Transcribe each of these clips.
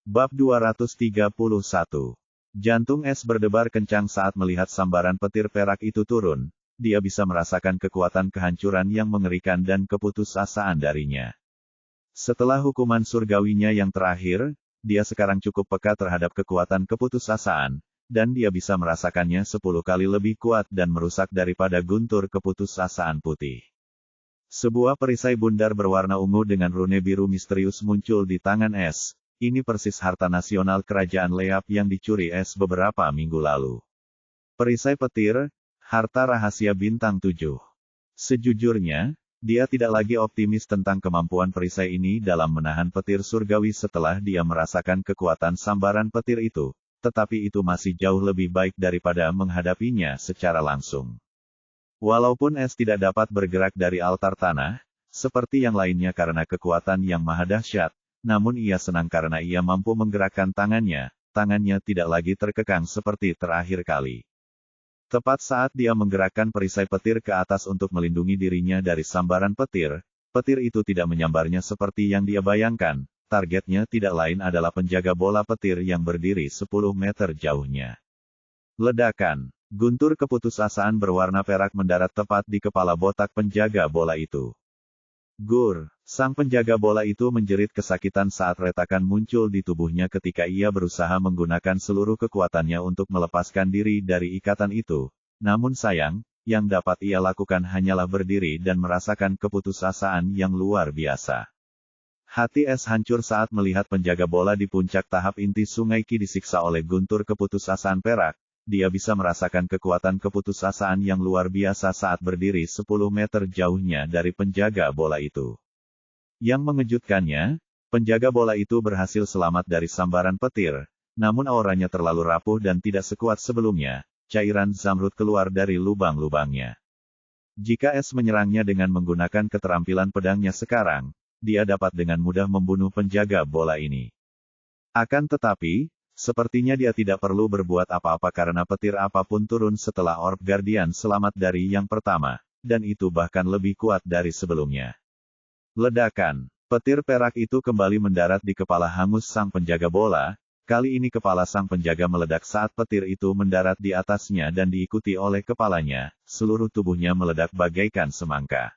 Bab 231. Jantung S berdebar kencang saat melihat sambaran petir perak itu turun. Dia bisa merasakan kekuatan kehancuran yang mengerikan dan keputusasaan darinya. Setelah hukuman surgawinya yang terakhir, dia sekarang cukup peka terhadap kekuatan keputusasaan, dan dia bisa merasakannya 10 kali lebih kuat dan merusak daripada guntur keputusasaan putih. Sebuah perisai bundar berwarna ungu dengan rune biru misterius muncul di tangan S. Ini persis harta nasional kerajaan Leap yang dicuri S beberapa minggu lalu. Perisai petir, harta rahasia bintang 7. Sejujurnya, dia tidak lagi optimis tentang kemampuan perisai ini dalam menahan petir surgawi setelah dia merasakan kekuatan sambaran petir itu, tetapi itu masih jauh lebih baik daripada menghadapinya secara langsung. Walaupun S tidak dapat bergerak dari altar tanah, seperti yang lainnya karena kekuatan yang maha dahsyat, namun ia senang karena ia mampu menggerakkan tangannya tidak lagi terkekang seperti terakhir kali. Tepat saat dia menggerakkan perisai petir ke atas untuk melindungi dirinya dari sambaran petir, petir itu tidak menyambarnya seperti yang dia bayangkan, targetnya tidak lain adalah penjaga bola petir yang berdiri 10 meter jauhnya. Ledakan, guntur keputusasaan berwarna perak mendarat tepat di kepala botak penjaga bola itu. Gur, sang penjaga bola itu menjerit kesakitan saat retakan muncul di tubuhnya ketika ia berusaha menggunakan seluruh kekuatannya untuk melepaskan diri dari ikatan itu. Namun sayang, yang dapat ia lakukan hanyalah berdiri dan merasakan keputusasaan yang luar biasa. Hati S hancur saat melihat penjaga bola di puncak tahap inti Sungai Qi disiksa oleh guntur keputusasaan perak. Dia bisa merasakan kekuatan keputusasaan yang luar biasa saat berdiri 10 meter jauhnya dari penjaga bola itu. Yang mengejutkannya, penjaga bola itu berhasil selamat dari sambaran petir, namun auranya terlalu rapuh dan tidak sekuat sebelumnya, cairan zamrud keluar dari lubang-lubangnya. Jika S menyerangnya dengan menggunakan keterampilan pedangnya sekarang, dia dapat dengan mudah membunuh penjaga bola ini. Akan tetapi, sepertinya dia tidak perlu berbuat apa-apa karena petir apapun turun setelah Orb Guardian selamat dari yang pertama, dan itu bahkan lebih kuat dari sebelumnya. Ledakan, petir perak itu kembali mendarat di kepala hangus sang penjaga bola, kali ini kepala sang penjaga meledak saat petir itu mendarat di atasnya dan diikuti oleh kepalanya, seluruh tubuhnya meledak bagaikan semangka.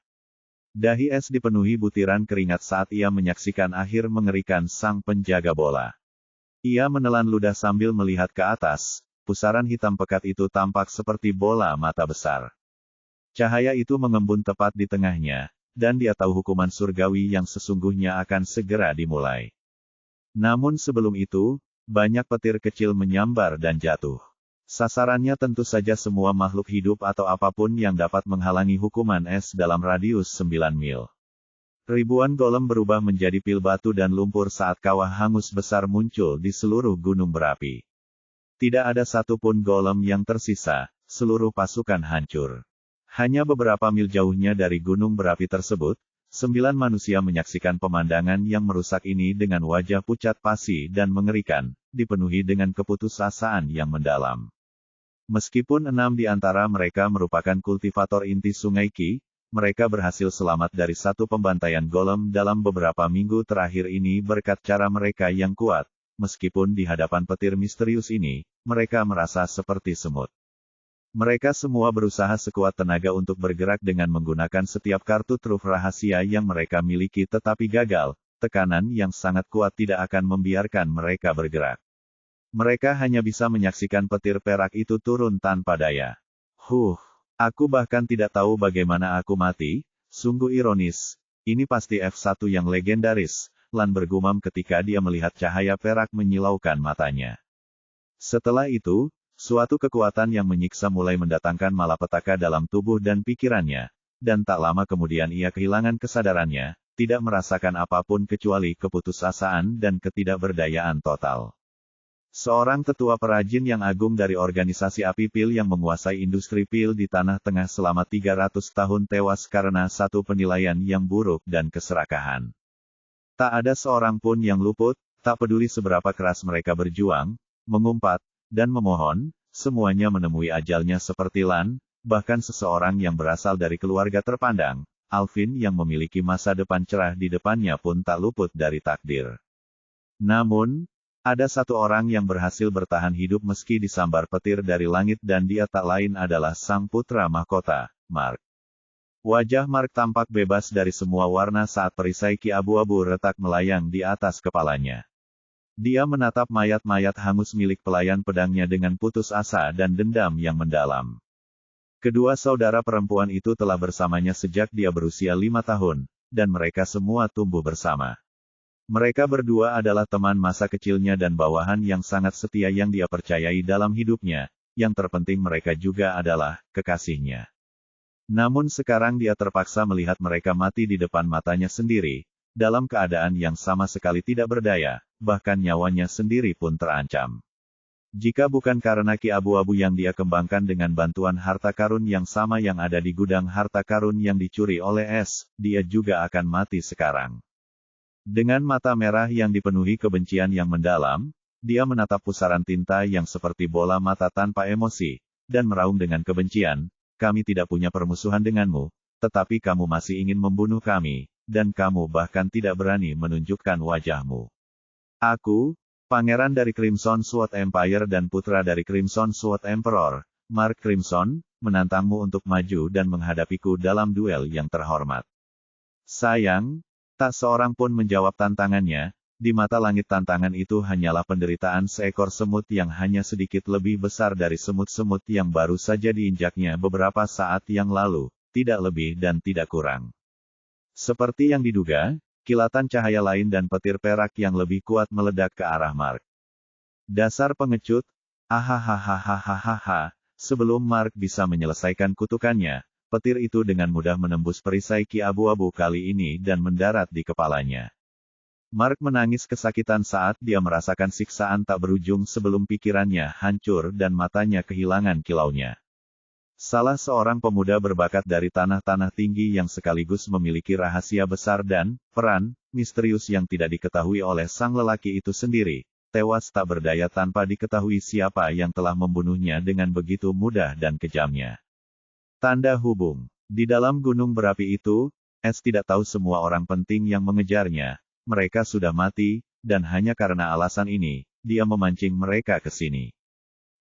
Dahi S dipenuhi butiran keringat saat ia menyaksikan akhir mengerikan sang penjaga bola. Ia menelan ludah sambil melihat ke atas, pusaran hitam pekat itu tampak seperti bola mata besar. Cahaya itu mengembun tepat di tengahnya, dan dia tahu hukuman surgawi yang sesungguhnya akan segera dimulai. Namun sebelum itu, banyak petir kecil menyambar dan jatuh. Sasarannya tentu saja semua makhluk hidup atau apapun yang dapat menghalangi hukuman S dalam radius 9 mil. Ribuan golem berubah menjadi pil batu dan lumpur saat kawah hangus besar muncul di seluruh gunung berapi. Tidak ada satupun golem yang tersisa, seluruh pasukan hancur. Hanya beberapa mil jauhnya dari gunung berapi tersebut, 9 manusia menyaksikan pemandangan yang merusak ini dengan wajah pucat pasi dan mengerikan, dipenuhi dengan keputusasaan yang mendalam. Meskipun 6 di antara mereka merupakan kultivator inti Sungai Qi, mereka berhasil selamat dari satu pembantaian golem dalam beberapa minggu terakhir ini berkat cara mereka yang kuat. Meskipun di hadapan petir misterius ini, mereka merasa seperti semut. Mereka semua berusaha sekuat tenaga untuk bergerak dengan menggunakan setiap kartu truf rahasia yang mereka miliki tetapi gagal. Tekanan yang sangat kuat tidak akan membiarkan mereka bergerak. Mereka hanya bisa menyaksikan petir perak itu turun tanpa daya. Aku bahkan tidak tahu bagaimana aku mati, sungguh ironis. Ini pasti F1 yang legendaris, Lan bergumam ketika dia melihat cahaya perak menyilaukan matanya. Setelah itu, suatu kekuatan yang menyiksa mulai mendatangkan malapetaka dalam tubuh dan pikirannya, dan tak lama kemudian ia kehilangan kesadarannya, tidak merasakan apapun kecuali keputusasaan dan ketidakberdayaan total. Seorang tetua perajin yang agung dari organisasi api pil yang menguasai industri pil di Tanah Tengah selama 300 tahun tewas karena satu penilaian yang buruk dan keserakahan. Tak ada seorang pun yang luput, tak peduli seberapa keras mereka berjuang, mengumpat, dan memohon, semuanya menemui ajalnya seperti Lan, bahkan seseorang yang berasal dari keluarga terpandang, Alvin yang memiliki masa depan cerah di depannya pun tak luput dari takdir. Namun, Ada satu orang yang berhasil bertahan hidup meski disambar petir dari langit dan dia tak lain adalah sang putra mahkota, Mark. Wajah Mark tampak bebas dari semua warna saat perisai ki abu-abu retak melayang di atas kepalanya. Dia menatap mayat-mayat hangus milik pelayan pedangnya dengan putus asa dan dendam yang mendalam. Kedua saudara perempuan itu telah bersamanya sejak dia berusia 5 tahun, dan mereka semua tumbuh bersama. Mereka berdua adalah teman masa kecilnya dan bawahan yang sangat setia yang dia percayai dalam hidupnya, yang terpenting mereka juga adalah kekasihnya. Namun sekarang dia terpaksa melihat mereka mati di depan matanya sendiri, dalam keadaan yang sama sekali tidak berdaya, bahkan nyawanya sendiri pun terancam. Jika bukan karena ki abu-abu yang dia kembangkan dengan bantuan harta karun yang sama yang ada di gudang harta karun yang dicuri oleh S, dia juga akan mati sekarang. Dengan mata merah yang dipenuhi kebencian yang mendalam, dia menatap pusaran tinta yang seperti bola mata tanpa emosi, dan meraung dengan kebencian, kami tidak punya permusuhan denganmu, tetapi kamu masih ingin membunuh kami, dan kamu bahkan tidak berani menunjukkan wajahmu. Aku, Pangeran dari Crimson Sword Empire dan putra dari Crimson Sword Emperor, Mark Crimson, menantangmu untuk maju dan menghadapiku dalam duel yang terhormat. Sayang, tak seorang pun menjawab tantangannya, di mata langit tantangan itu hanyalah penderitaan seekor semut yang hanya sedikit lebih besar dari semut-semut yang baru saja diinjaknya beberapa saat yang lalu, tidak lebih dan tidak kurang. Seperti yang diduga, kilatan cahaya lain dan petir perak yang lebih kuat meledak ke arah Mark. Dasar pengecut, ahahaha, sebelum Mark bisa menyelesaikan kutukannya, petir itu dengan mudah menembus perisai ki abu-abu kali ini dan mendarat di kepalanya. Mark menangis kesakitan saat dia merasakan siksaan tak berujung sebelum pikirannya hancur dan matanya kehilangan kilaunya. Salah seorang pemuda berbakat dari tanah-tanah tinggi yang sekaligus memiliki rahasia besar dan peran misterius yang tidak diketahui oleh sang lelaki itu sendiri, tewas tak berdaya tanpa diketahui siapa yang telah membunuhnya dengan begitu mudah dan kejamnya. Tanda hubung. Di dalam gunung berapi itu, S tidak tahu semua orang penting yang mengejarnya, mereka sudah mati, dan hanya karena alasan ini, dia memancing mereka ke sini.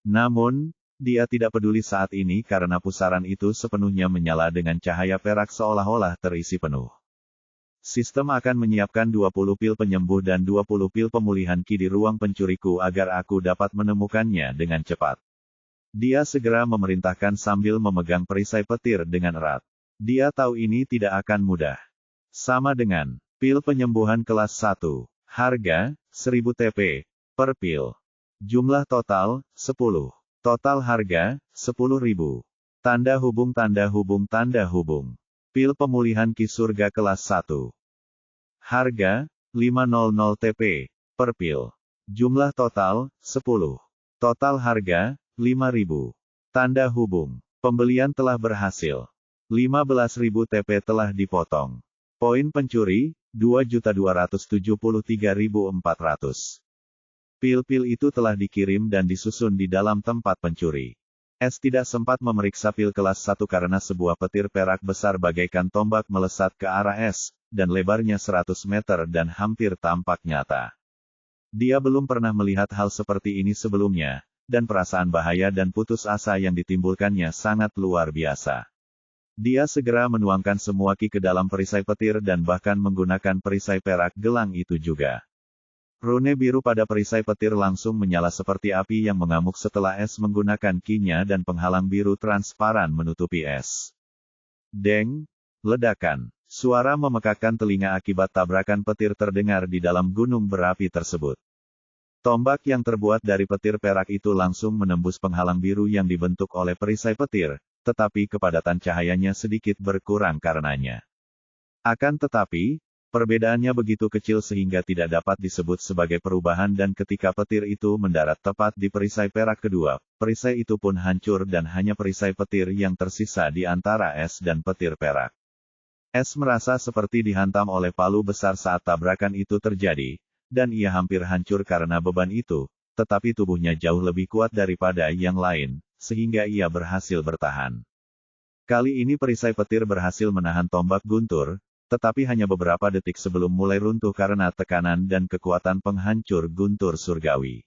Namun, dia tidak peduli saat ini karena pusaran itu sepenuhnya menyala dengan cahaya perak seolah-olah terisi penuh. Sistem akan menyiapkan 20 pil penyembuh dan 20 pil pemulihan ki di ruang pencuriku agar aku dapat menemukannya dengan cepat. Dia segera memerintahkan sambil memegang perisai petir dengan erat. Dia tahu ini tidak akan mudah. Sama dengan pil penyembuhan kelas 1. Harga, 1000 TP per pil. Jumlah total, 10. Total harga, 10.000. Tanda hubung tanda hubung tanda hubung. Pil pemulihan ki surga kelas 1. Harga, 500 TP per pil. Jumlah total, 10. Total harga, 5.000. Tanda hubung. Pembelian telah berhasil. 15.000 TP telah dipotong. Poin pencuri, 2.273.400. Pil-pil itu telah dikirim dan disusun di dalam tempat pencuri. S tidak sempat memeriksa pil kelas 1 karena sebuah petir perak besar bagaikan tombak melesat ke arah S, dan lebarnya 100 meter dan hampir tampak nyata. Dia belum pernah melihat hal seperti ini sebelumnya, dan perasaan bahaya dan putus asa yang ditimbulkannya sangat luar biasa. Dia segera menuangkan semua ki ke dalam perisai petir dan bahkan menggunakan perisai perak gelang itu juga. Rune biru pada perisai petir langsung menyala seperti api yang mengamuk setelah S menggunakan ki-nya dan penghalang biru transparan menutupi S. Deng! Ledakan. Suara memekakkan telinga akibat tabrakan petir terdengar di dalam gunung berapi tersebut. Tombak yang terbuat dari petir perak itu langsung menembus penghalang biru yang dibentuk oleh perisai petir, tetapi kepadatan cahayanya sedikit berkurang karenanya. Akan tetapi, perbedaannya begitu kecil sehingga tidak dapat disebut sebagai perubahan dan ketika petir itu mendarat tepat di perisai perak kedua, perisai itu pun hancur dan hanya perisai petir yang tersisa di antara es dan petir perak. S merasa seperti dihantam oleh palu besar saat tabrakan itu terjadi, dan ia hampir hancur karena beban itu, tetapi tubuhnya jauh lebih kuat daripada yang lain, sehingga ia berhasil bertahan. Kali ini perisai petir berhasil menahan tombak guntur, tetapi hanya beberapa detik sebelum mulai runtuh karena tekanan dan kekuatan penghancur guntur surgawi.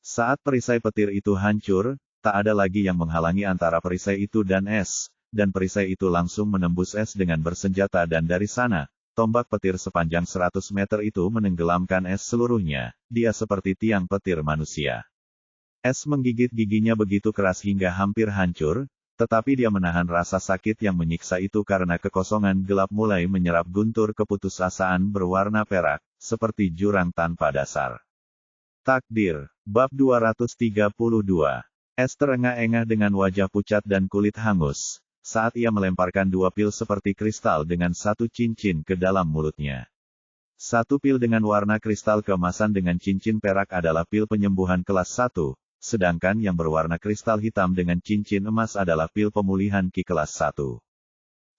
Saat perisai petir itu hancur, tak ada lagi yang menghalangi antara perisai itu dan es, dan perisai itu langsung menembus es dengan bersenjata dan dari sana, tombak petir sepanjang 100 meter itu menenggelamkan es seluruhnya, dia seperti tiang petir manusia. Es menggigit giginya begitu keras hingga hampir hancur, tetapi dia menahan rasa sakit yang menyiksa itu karena kekosongan gelap mulai menyerap guntur keputusasaan berwarna perak, seperti jurang tanpa dasar. Takdir, Bab 232. Es terengah-engah dengan wajah pucat dan kulit hangus, saat ia melemparkan 2 pil seperti kristal dengan 1 cincin ke dalam mulutnya. 1 pil dengan warna kristal keemasan dengan cincin perak adalah pil penyembuhan kelas 1. Sedangkan yang berwarna kristal hitam dengan cincin emas adalah pil pemulihan Ki kelas 1.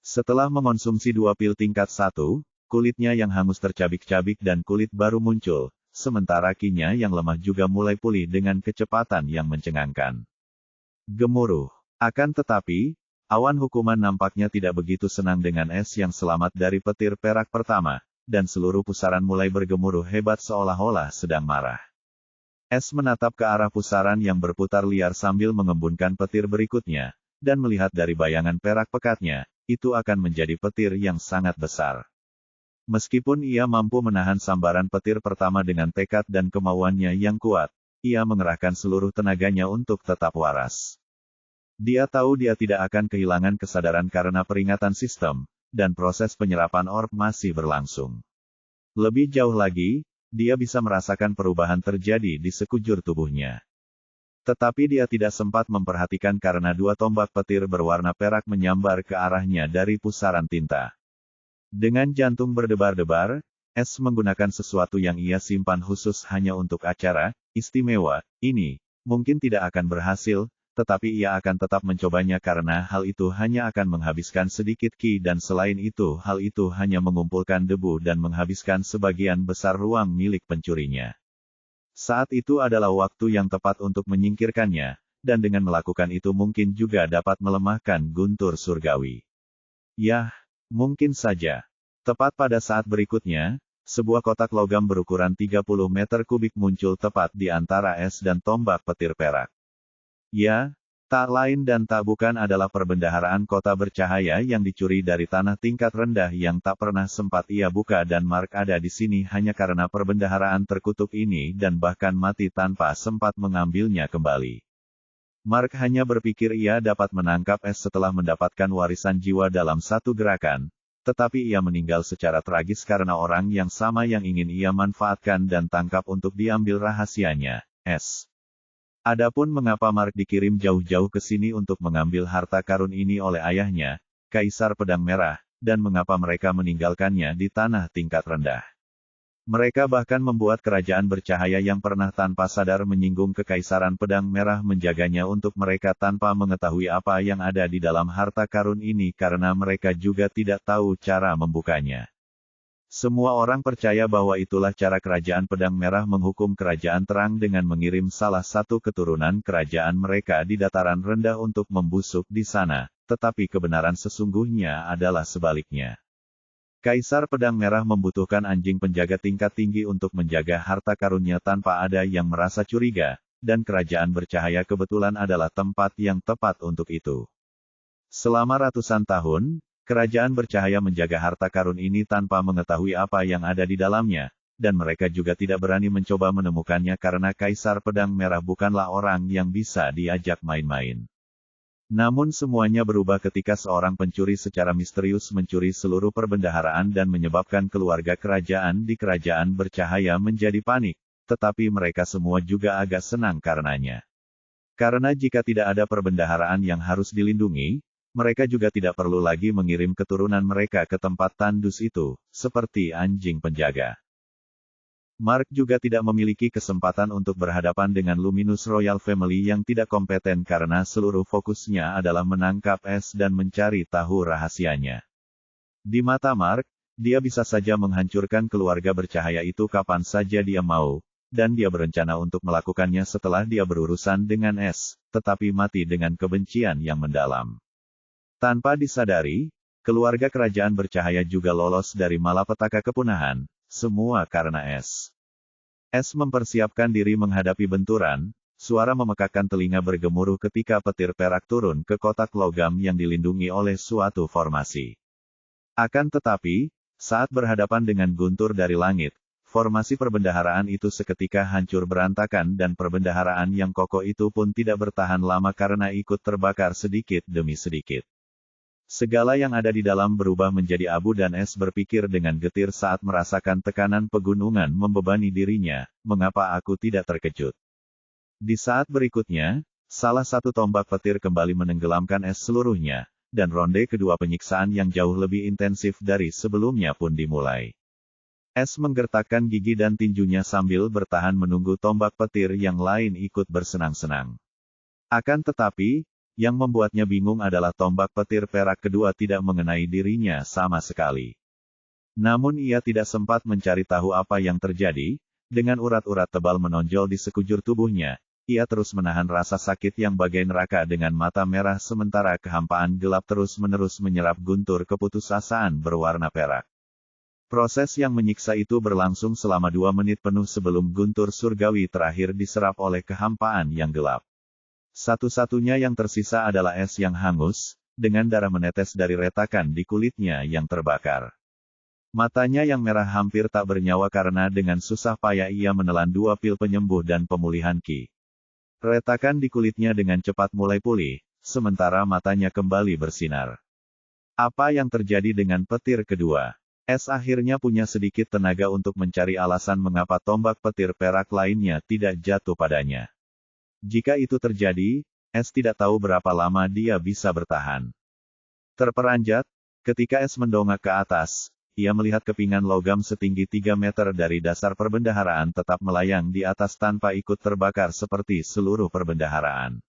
Setelah mengonsumsi 2 pil tingkat 1, kulitnya yang hangus tercabik-cabik dan kulit baru muncul, sementara Ki-nya yang lemah juga mulai pulih dengan kecepatan yang mencengangkan. Gemuruh. Akan tetapi, awan hukuman nampaknya tidak begitu senang dengan es yang selamat dari petir perak pertama, dan seluruh pusaran mulai bergemuruh hebat seolah-olah sedang marah. Es menatap ke arah pusaran yang berputar liar sambil mengembunkan petir berikutnya, dan melihat dari bayangan perak pekatnya, itu akan menjadi petir yang sangat besar. Meskipun ia mampu menahan sambaran petir pertama dengan tekad dan kemauannya yang kuat, ia mengerahkan seluruh tenaganya untuk tetap waras. Dia tahu dia tidak akan kehilangan kesadaran karena peringatan sistem, dan proses penyerapan orb masih berlangsung. Lebih jauh lagi, dia bisa merasakan perubahan terjadi di sekujur tubuhnya. Tetapi dia tidak sempat memperhatikan karena 2 tombak petir berwarna perak menyambar ke arahnya dari pusaran tinta. Dengan jantung berdebar-debar, Es menggunakan sesuatu yang ia simpan khusus hanya untuk acara istimewa ini. Mungkin tidak akan berhasil, tetapi ia akan tetap mencobanya karena hal itu hanya akan menghabiskan sedikit Ki dan selain itu hal itu hanya mengumpulkan debu dan menghabiskan sebagian besar ruang milik pencurinya. Saat itu adalah waktu yang tepat untuk menyingkirkannya, dan dengan melakukan itu mungkin juga dapat melemahkan guntur surgawi. Yah, mungkin saja. Tepat pada saat berikutnya, sebuah kotak logam berukuran 30 meter kubik muncul tepat di antara es dan tombak petir perak. Ya, tak lain dan tak bukan adalah perbendaharaan kota bercahaya yang dicuri dari tanah tingkat rendah yang tak pernah sempat ia buka dan Mark ada di sini hanya karena perbendaharaan terkutuk ini dan bahkan mati tanpa sempat mengambilnya kembali. Mark hanya berpikir ia dapat menangkap es setelah mendapatkan warisan jiwa dalam satu gerakan, tetapi ia meninggal secara tragis karena orang yang sama yang ingin ia manfaatkan dan tangkap untuk diambil rahasianya, es. Adapun mengapa Mark dikirim jauh-jauh ke sini untuk mengambil harta karun ini oleh ayahnya, Kaisar Pedang Merah, dan mengapa mereka meninggalkannya di tanah tingkat rendah. Mereka bahkan membuat kerajaan bercahaya yang pernah tanpa sadar menyinggung Kekaisaran Pedang Merah menjaganya untuk mereka tanpa mengetahui apa yang ada di dalam harta karun ini karena mereka juga tidak tahu cara membukanya. Semua orang percaya bahwa itulah cara Kerajaan Pedang Merah menghukum Kerajaan Terang dengan mengirim salah satu keturunan kerajaan mereka di dataran rendah untuk membusuk di sana, tetapi kebenaran sesungguhnya adalah sebaliknya. Kaisar Pedang Merah membutuhkan anjing penjaga tingkat tinggi untuk menjaga harta karunnya tanpa ada yang merasa curiga, dan Kerajaan Bercahaya kebetulan adalah tempat yang tepat untuk itu. Selama ratusan tahun, Kerajaan Bercahaya menjaga harta karun ini tanpa mengetahui apa yang ada di dalamnya, dan mereka juga tidak berani mencoba menemukannya karena Kaisar Pedang Merah bukanlah orang yang bisa diajak main-main. Namun semuanya berubah ketika seorang pencuri secara misterius mencuri seluruh perbendaharaan dan menyebabkan keluarga kerajaan di Kerajaan Bercahaya menjadi panik, tetapi mereka semua juga agak senang karenanya. Karena jika tidak ada perbendaharaan yang harus dilindungi, mereka juga tidak perlu lagi mengirim keturunan mereka ke tempat tandus itu, seperti anjing penjaga. Mark juga tidak memiliki kesempatan untuk berhadapan dengan Luminous Royal Family yang tidak kompeten karena seluruh fokusnya adalah menangkap es dan mencari tahu rahasianya. Di mata Mark, dia bisa saja menghancurkan keluarga bercahaya itu kapan saja dia mau, dan dia berencana untuk melakukannya setelah dia berurusan dengan es, tetapi mati dengan kebencian yang mendalam. Tanpa disadari, keluarga kerajaan bercahaya juga lolos dari malapetaka kepunahan, semua karena es. Es mempersiapkan diri menghadapi benturan, suara memekakkan telinga bergemuruh ketika petir perak turun ke kotak logam yang dilindungi oleh suatu formasi. Akan tetapi, saat berhadapan dengan guntur dari langit, formasi perbendaharaan itu seketika hancur berantakan dan perbendaharaan yang kokoh itu pun tidak bertahan lama karena ikut terbakar sedikit demi sedikit. Segala yang ada di dalam berubah menjadi abu dan es berpikir dengan getir saat merasakan tekanan pegunungan membebani dirinya, mengapa aku tidak terkejut? Di saat berikutnya, salah satu tombak petir kembali menenggelamkan es seluruhnya, dan ronde kedua penyiksaan yang jauh lebih intensif dari sebelumnya pun dimulai. Es menggertakkan gigi dan tinjunya sambil bertahan menunggu tombak petir yang lain ikut bersenang-senang. Akan tetapi, yang membuatnya bingung adalah tombak petir perak kedua tidak mengenai dirinya sama sekali. Namun ia tidak sempat mencari tahu apa yang terjadi, dengan urat-urat tebal menonjol di sekujur tubuhnya. Ia terus menahan rasa sakit yang bagai neraka dengan mata merah sementara kehampaan gelap terus-menerus menyerap guntur keputusasaan berwarna perak. Proses yang menyiksa itu berlangsung selama 2 menit penuh sebelum guntur surgawi terakhir diserap oleh kehampaan yang gelap. Satu-satunya yang tersisa adalah es yang hangus, dengan darah menetes dari retakan di kulitnya yang terbakar. Matanya yang merah hampir tak bernyawa karena dengan susah payah ia menelan 2 pil penyembuh dan pemulihan ki. Retakan di kulitnya dengan cepat mulai pulih, sementara matanya kembali bersinar. Apa yang terjadi dengan petir kedua? Es akhirnya punya sedikit tenaga untuk mencari alasan mengapa tombak petir perak lainnya tidak jatuh padanya. Jika itu terjadi, Es tidak tahu berapa lama dia bisa bertahan. Terperanjat, ketika Es mendongak ke atas, ia melihat kepingan logam setinggi 3 meter dari dasar perbendaharaan tetap melayang di atas tanpa ikut terbakar seperti seluruh perbendaharaan.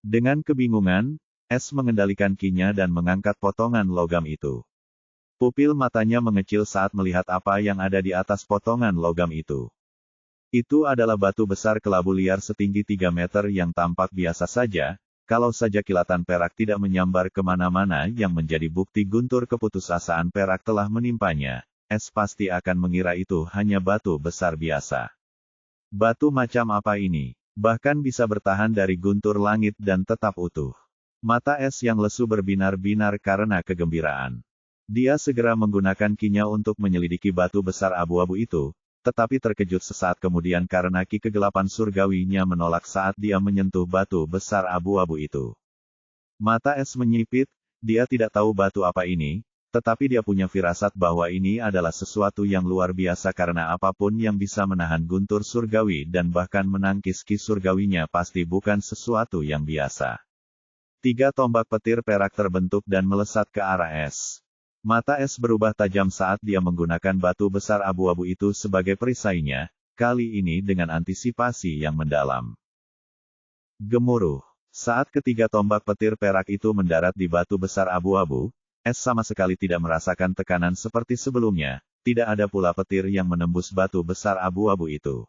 Dengan kebingungan, Es mengendalikan kinya dan mengangkat potongan logam itu. Pupil matanya mengecil saat melihat apa yang ada di atas potongan logam itu. Itu adalah batu besar kelabu liar setinggi 3 meter yang tampak biasa saja. Kalau saja kilatan perak tidak menyambar kemana-mana yang menjadi bukti guntur keputusasaan perak telah menimpanya, Es pasti akan mengira itu hanya batu besar biasa. Batu macam apa ini? Bahkan bisa bertahan dari guntur langit dan tetap utuh. Mata Es yang lesu berbinar-binar karena kegembiraan. Dia segera menggunakan kinya untuk menyelidiki batu besar abu-abu itu, tetapi terkejut sesaat kemudian karena ki kegelapan surgawinya menolak saat dia menyentuh batu besar abu-abu itu. Mata Es menyipit, dia tidak tahu batu apa ini, tetapi dia punya firasat bahwa ini adalah sesuatu yang luar biasa karena apapun yang bisa menahan guntur surgawi dan bahkan menangkis ki surgawinya pasti bukan sesuatu yang biasa. 3 tombak petir perak terbentuk dan melesat ke arah Es. Mata Es berubah tajam saat dia menggunakan batu besar abu-abu itu sebagai perisainya, kali ini dengan antisipasi yang mendalam. Gemuruh. Saat ketiga tombak petir perak itu mendarat di batu besar abu-abu, Es sama sekali tidak merasakan tekanan seperti sebelumnya, tidak ada pula petir yang menembus batu besar abu-abu itu.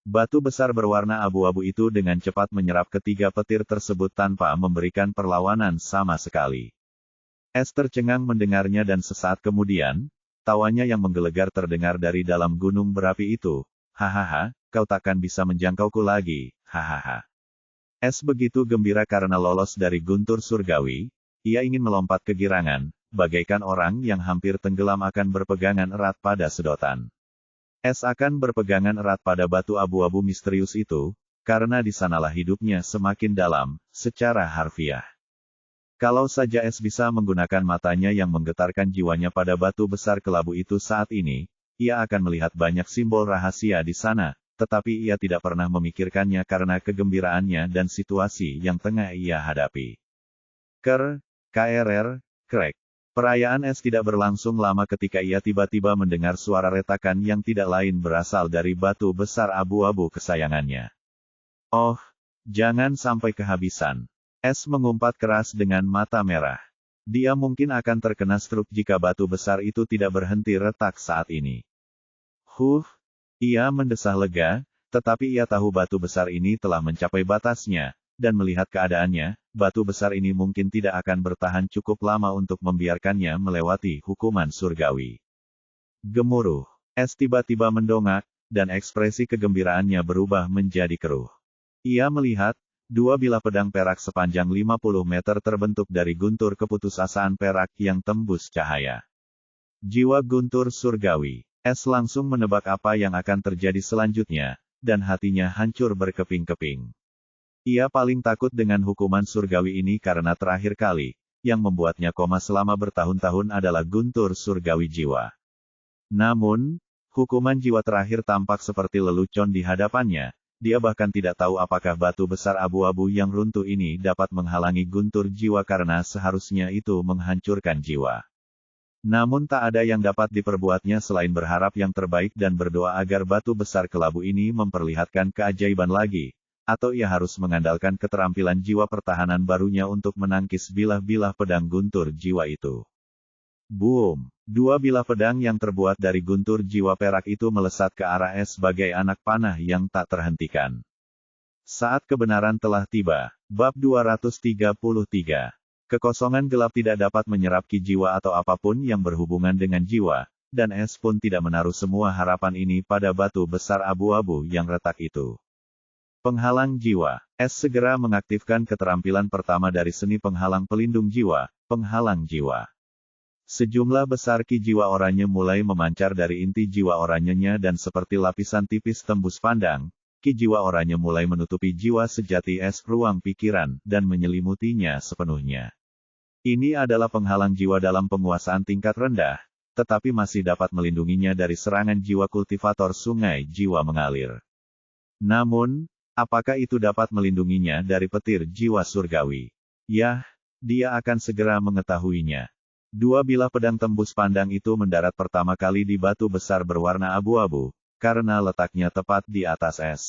Batu besar berwarna abu-abu itu dengan cepat menyerap ketiga petir tersebut tanpa memberikan perlawanan sama sekali. Es tercengang mendengarnya dan sesaat kemudian, tawanya yang menggelegar terdengar dari dalam gunung berapi itu. Hahaha, kau takkan bisa menjangkauku lagi, hahaha. Es begitu gembira karena lolos dari guntur surgawi, ia ingin melompat kegirangan, bagaikan orang yang hampir tenggelam akan berpegangan erat pada sedotan. Es akan berpegangan erat pada batu abu-abu misterius itu, karena di sanalah hidupnya semakin dalam, secara harfiah. Kalau saja Es bisa menggunakan matanya yang menggetarkan jiwanya pada batu besar kelabu itu saat ini, ia akan melihat banyak simbol rahasia di sana, tetapi ia tidak pernah memikirkannya karena kegembiraannya dan situasi yang tengah ia hadapi. KRR, krek. Perayaan Es tidak berlangsung lama ketika ia tiba-tiba mendengar suara retakan yang tidak lain berasal dari batu besar abu-abu kesayangannya. Oh, jangan sampai kehabisan. Es mengumpat keras dengan mata merah. Dia mungkin akan terkena stroke jika batu besar itu tidak berhenti retak saat ini. Ia mendesah lega, tetapi ia tahu batu besar ini telah mencapai batasnya, dan melihat keadaannya, batu besar ini mungkin tidak akan bertahan cukup lama untuk membiarkannya melewati hukuman surgawi. Gemuruh. Es tiba-tiba mendongak, dan ekspresi kegembiraannya berubah menjadi keruh. Ia melihat, dua bilah pedang perak sepanjang 50 meter terbentuk dari guntur keputusasaan perak yang tembus cahaya. Jiwa guntur surgawi. Es langsung menebak apa yang akan terjadi selanjutnya, dan hatinya hancur berkeping-keping. Ia paling takut dengan hukuman surgawi ini karena terakhir kali, yang membuatnya koma selama bertahun-tahun adalah guntur surgawi jiwa. Namun, hukuman jiwa terakhir tampak seperti lelucon di hadapannya. Dia bahkan tidak tahu apakah batu besar abu-abu yang runtuh ini dapat menghalangi guntur jiwa karena seharusnya itu menghancurkan jiwa. Namun tak ada yang dapat diperbuatnya selain berharap yang terbaik dan berdoa agar batu besar kelabu ini memperlihatkan keajaiban lagi, atau ia harus mengandalkan keterampilan jiwa pertahanan barunya untuk menangkis bilah-bilah pedang guntur jiwa itu. Boom! Dua bilah pedang yang terbuat dari guntur jiwa perak itu melesat ke arah es sebagai anak panah yang tak terhentikan. Saat kebenaran telah tiba. Bab 233. Kekosongan gelap tidak dapat menyerap ki jiwa atau apapun yang berhubungan dengan jiwa, dan es pun tidak menaruh semua harapan ini pada batu besar abu-abu yang retak itu. Penghalang jiwa. Es segera mengaktifkan keterampilan pertama dari seni penghalang pelindung jiwa, penghalang jiwa. Sejumlah besar ki jiwa oranye mulai memancar dari inti jiwa oranyenya dan seperti lapisan tipis tembus pandang, ki jiwa oranye mulai menutupi jiwa sejati es ruang pikiran dan menyelimutinya sepenuhnya. Ini adalah penghalang jiwa dalam penguasaan tingkat rendah, tetapi masih dapat melindunginya dari serangan jiwa kultivator sungai jiwa mengalir. Namun, apakah itu dapat melindunginya dari petir jiwa surgawi? Yah, dia akan segera mengetahuinya. Dua bilah pedang tembus pandang itu mendarat pertama kali di batu besar berwarna abu-abu, karena letaknya tepat di atas es.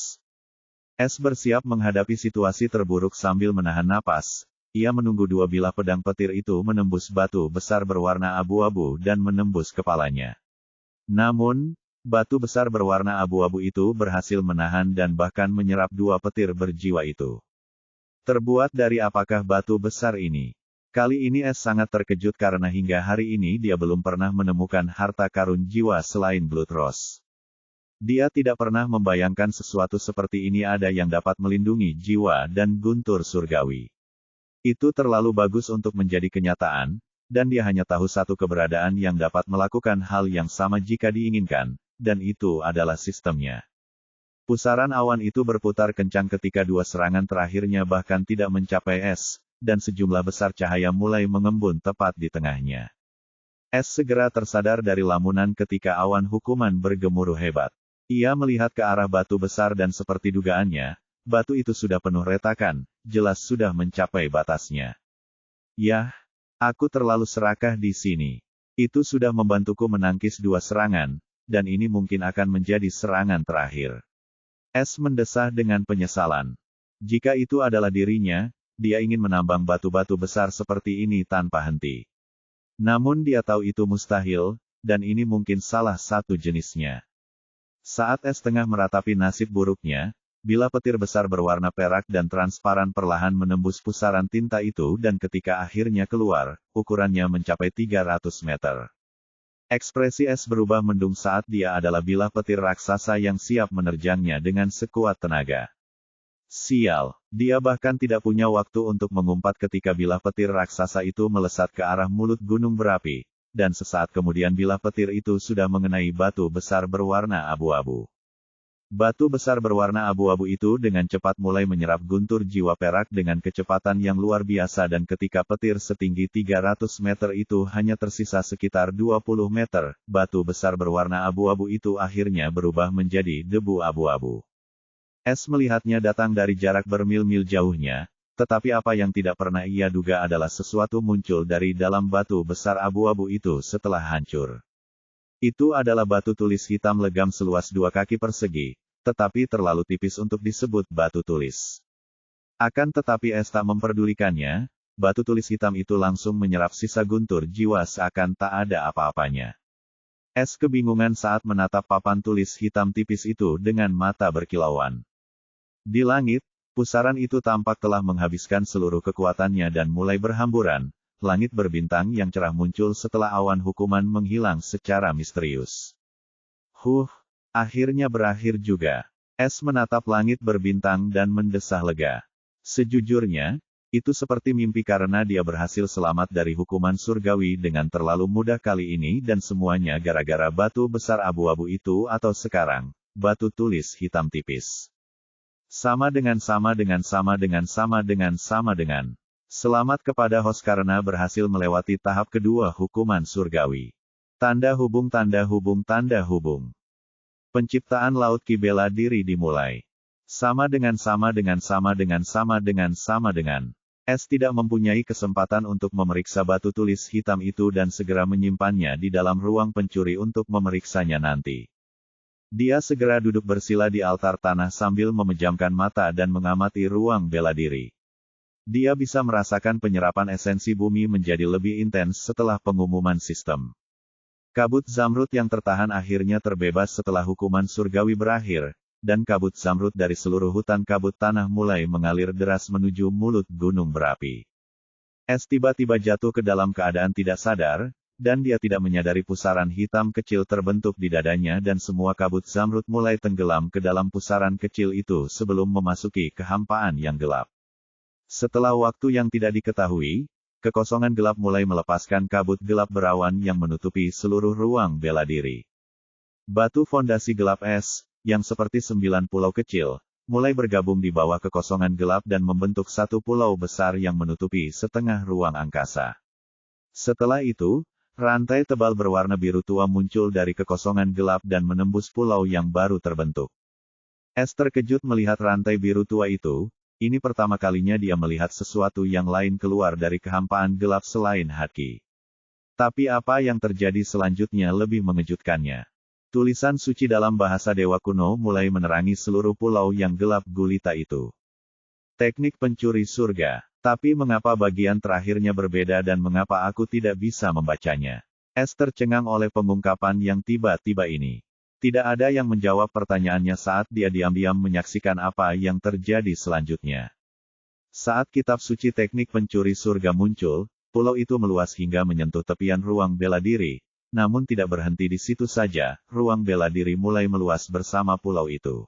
Es bersiap menghadapi situasi terburuk sambil menahan napas. Ia menunggu dua bilah pedang petir itu menembus batu besar berwarna abu-abu dan menembus kepalanya. Namun, batu besar berwarna abu-abu itu berhasil menahan dan bahkan menyerap dua petir berjiwa itu. Terbuat dari apakah batu besar ini? Kali ini Es sangat terkejut karena hingga hari ini dia belum pernah menemukan harta karun jiwa selain Blood Rose. Dia tidak pernah membayangkan sesuatu seperti ini ada yang dapat melindungi jiwa dan guntur surgawi. Itu terlalu bagus untuk menjadi kenyataan, dan dia hanya tahu satu keberadaan yang dapat melakukan hal yang sama jika diinginkan, dan itu adalah sistemnya. Pusaran awan itu berputar kencang ketika dua serangan terakhirnya bahkan tidak mencapai Es, dan sejumlah besar cahaya mulai mengembun tepat di tengahnya. Es segera tersadar dari lamunan ketika awan hukuman bergemuruh hebat. Ia melihat ke arah batu besar dan seperti dugaannya, batu itu sudah penuh retakan, jelas sudah mencapai batasnya. Yah, aku terlalu serakah di sini. Itu sudah membantuku menangkis dua serangan, dan ini mungkin akan menjadi serangan terakhir. Es mendesah dengan penyesalan. Jika itu adalah dirinya, dia ingin menambang batu-batu besar seperti ini tanpa henti. Namun dia tahu itu mustahil, dan ini mungkin salah satu jenisnya. Saat Es tengah meratapi nasib buruknya, bilah petir besar berwarna perak dan transparan perlahan menembus pusaran tinta itu dan ketika akhirnya keluar, ukurannya mencapai 300 meter. Ekspresi Es berubah mendung saat dia adalah bilah petir raksasa yang siap menerjangnya dengan sekuat tenaga. Sial, dia bahkan tidak punya waktu untuk mengumpat ketika bilah petir raksasa itu melesat ke arah mulut gunung berapi, dan sesaat kemudian bilah petir itu sudah mengenai batu besar berwarna abu-abu. Batu besar berwarna abu-abu itu dengan cepat mulai menyerap guntur jiwa perak dengan kecepatan yang luar biasa dan ketika petir setinggi 300 meter itu hanya tersisa sekitar 20 meter, batu besar berwarna abu-abu itu akhirnya berubah menjadi debu abu-abu. Es melihatnya datang dari jarak bermil-mil jauhnya, tetapi apa yang tidak pernah ia duga adalah sesuatu muncul dari dalam batu besar abu-abu itu setelah hancur. Itu adalah batu tulis hitam legam seluas 2 kaki persegi, tetapi terlalu tipis untuk disebut batu tulis. Akan tetapi Es tak memperdulikannya, batu tulis hitam itu langsung menyerap sisa guntur jiwa seakan tak ada apa-apanya. Es kebingungan saat menatap papan tulis hitam tipis itu dengan mata berkilauan. Di langit, Pusaran itu tampak telah menghabiskan seluruh kekuatannya dan mulai berhamburan. Langit berbintang yang cerah muncul setelah awan hukuman menghilang secara misterius. Akhirnya berakhir juga. Es menatap langit berbintang dan mendesah lega. Sejujurnya, itu seperti mimpi karena dia berhasil selamat dari hukuman surgawi dengan terlalu mudah kali ini dan semuanya gara-gara batu besar abu-abu itu atau sekarang, batu tulis hitam tipis. Sama dengan. Selamat kepada host karena berhasil melewati tahap kedua hukuman surgawi. Tanda hubung. Penciptaan laut ki bela diri dimulai. Sama dengan. Es tidak mempunyai kesempatan untuk memeriksa batu tulis hitam itu dan segera menyimpannya di dalam ruang pencuri untuk memeriksanya nanti. Dia segera duduk bersila di altar tanah sambil memejamkan mata dan mengamati ruang bela diri. Dia bisa merasakan penyerapan esensi bumi menjadi lebih intens setelah pengumuman sistem. Kabut zamrud yang tertahan akhirnya terbebas setelah hukuman surgawi berakhir, dan kabut zamrud dari seluruh hutan kabut tanah mulai mengalir deras menuju mulut gunung berapi. Es tiba-tiba jatuh ke dalam keadaan tidak sadar, dan dia tidak menyadari pusaran hitam kecil terbentuk di dadanya dan semua kabut zamrud mulai tenggelam ke dalam pusaran kecil itu sebelum memasuki kehampaan yang gelap. Setelah waktu yang tidak diketahui, kekosongan gelap mulai melepaskan kabut gelap berawan yang menutupi seluruh ruang bela diri. Batu fondasi gelap es, yang seperti 9 pulau kecil, mulai bergabung di bawah kekosongan gelap dan membentuk satu pulau besar yang menutupi setengah ruang angkasa. Setelah itu, rantai tebal berwarna biru tua muncul dari kekosongan gelap dan menembus pulau yang baru terbentuk. Es terkejut melihat rantai biru tua itu. Ini pertama kalinya dia melihat sesuatu yang lain keluar dari kehampaan gelap selain haki. Tapi apa yang terjadi selanjutnya lebih mengejutkannya. Tulisan suci dalam bahasa dewa kuno mulai menerangi seluruh pulau yang gelap gulita itu. Teknik pencuri surga. Tapi mengapa bagian terakhirnya berbeda dan mengapa aku tidak bisa membacanya? Es tercengang oleh pengungkapan yang tiba-tiba ini. Tidak ada yang menjawab pertanyaannya saat dia diam-diam menyaksikan apa yang terjadi selanjutnya. Saat kitab suci teknik pencuri surga muncul, pulau itu meluas hingga menyentuh tepian ruang bela diri, namun tidak berhenti di situ saja, ruang bela diri mulai meluas bersama pulau itu.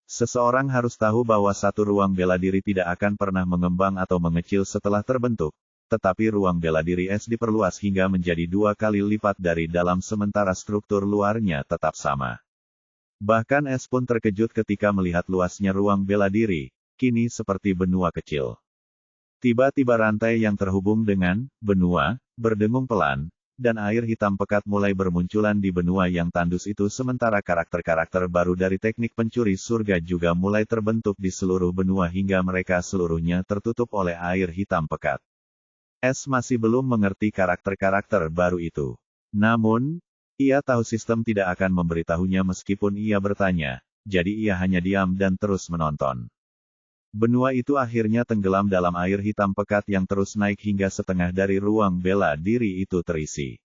Seseorang harus tahu bahwa satu ruang bela diri tidak akan pernah mengembang atau mengecil setelah terbentuk. Tetapi ruang bela diri es diperluas hingga menjadi 2 kali lipat dari dalam sementara struktur luarnya tetap sama. Bahkan es pun terkejut ketika melihat luasnya ruang bela diri, kini seperti benua kecil. Tiba-tiba rantai yang terhubung dengan benua berdengung pelan, dan air hitam pekat mulai bermunculan di benua yang tandus itu sementara karakter-karakter baru dari teknik pencuri surga juga mulai terbentuk di seluruh benua hingga mereka seluruhnya tertutup oleh air hitam pekat. Es masih belum mengerti karakter-karakter baru itu. Namun, ia tahu sistem tidak akan memberitahunya meskipun ia bertanya, jadi ia hanya diam dan terus menonton. Benua itu akhirnya tenggelam dalam air hitam pekat yang terus naik hingga setengah dari ruang bela diri itu terisi.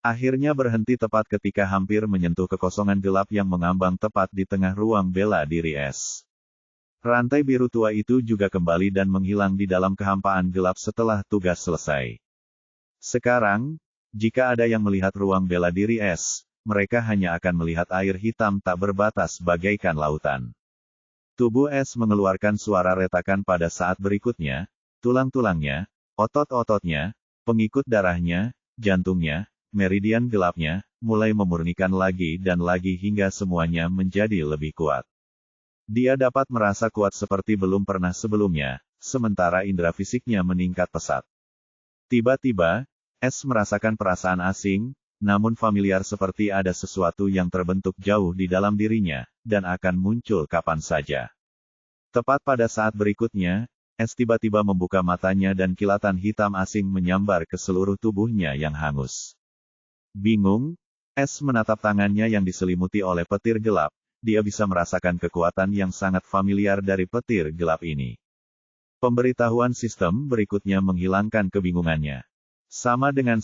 Akhirnya berhenti tepat ketika hampir menyentuh kekosongan gelap yang mengambang tepat di tengah ruang bela diri es. Rantai biru tua itu juga kembali dan menghilang di dalam kehampaan gelap setelah tugas selesai. Sekarang, jika ada yang melihat ruang bela diri es, mereka hanya akan melihat air hitam tak berbatas bagaikan lautan. Tubuh es mengeluarkan suara retakan pada saat berikutnya, tulang-tulangnya, otot-ototnya, pengikut darahnya, jantungnya, meridian gelapnya, mulai memurnikan lagi dan lagi hingga semuanya menjadi lebih kuat. Dia dapat merasa kuat seperti belum pernah sebelumnya, sementara indera fisiknya meningkat pesat. Tiba-tiba, es merasakan perasaan asing, namun familiar seperti ada sesuatu yang terbentuk jauh di dalam dirinya, dan akan muncul kapan saja. Tepat pada saat berikutnya, es tiba-tiba membuka matanya dan kilatan hitam asing menyambar ke seluruh tubuhnya yang hangus. Bingung, es menatap tangannya yang diselimuti oleh petir gelap. Dia bisa merasakan kekuatan yang sangat familiar dari petir gelap ini. Pemberitahuan sistem berikutnya menghilangkan kebingungannya. Sama dengan.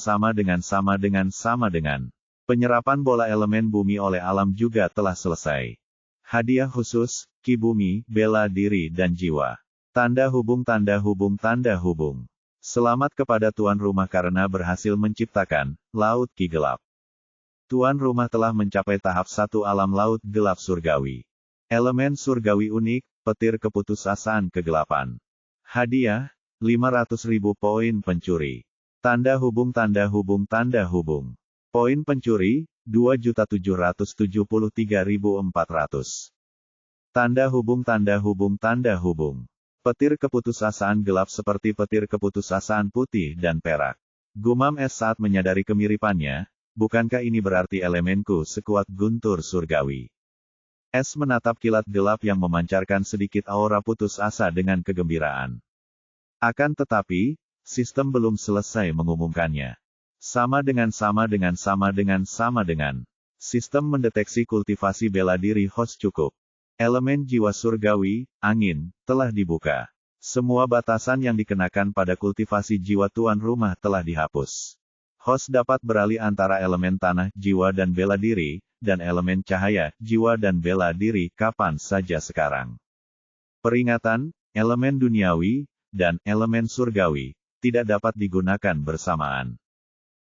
Penyerapan bola elemen bumi oleh alam juga telah selesai. Hadiah khusus, Ki Bumi, bela diri dan jiwa. Tanda hubung tanda hubung tanda hubung. Selamat kepada tuan rumah karena berhasil menciptakan Laut Ki Gelap. Tuan rumah telah mencapai tahap 1 alam laut gelap surgawi. Elemen surgawi unik, petir keputusasaan kegelapan. Hadiah, 500.000 poin pencuri. Tanda hubung tanda hubung tanda hubung. Poin pencuri, 2.773.400. Tanda hubung tanda hubung tanda hubung. Petir keputusasaan gelap seperti petir keputusasaan putih dan perak. Gumam es saat menyadari kemiripannya, bukankah ini berarti elemenku sekuat guntur surgawi? Es menatap kilat gelap yang memancarkan sedikit aura putus asa dengan kegembiraan. Akan tetapi, sistem belum selesai mengumumkannya. Sama dengan. Sistem mendeteksi kultivasi bela diri host cukup. Elemen jiwa surgawi, angin, telah dibuka. Semua batasan yang dikenakan pada kultivasi jiwa tuan rumah telah dihapus. Host dapat beralih antara elemen tanah, jiwa dan bela diri, dan elemen cahaya, jiwa dan bela diri kapan saja sekarang. Peringatan, elemen duniawi, dan elemen surgawi, tidak dapat digunakan bersamaan.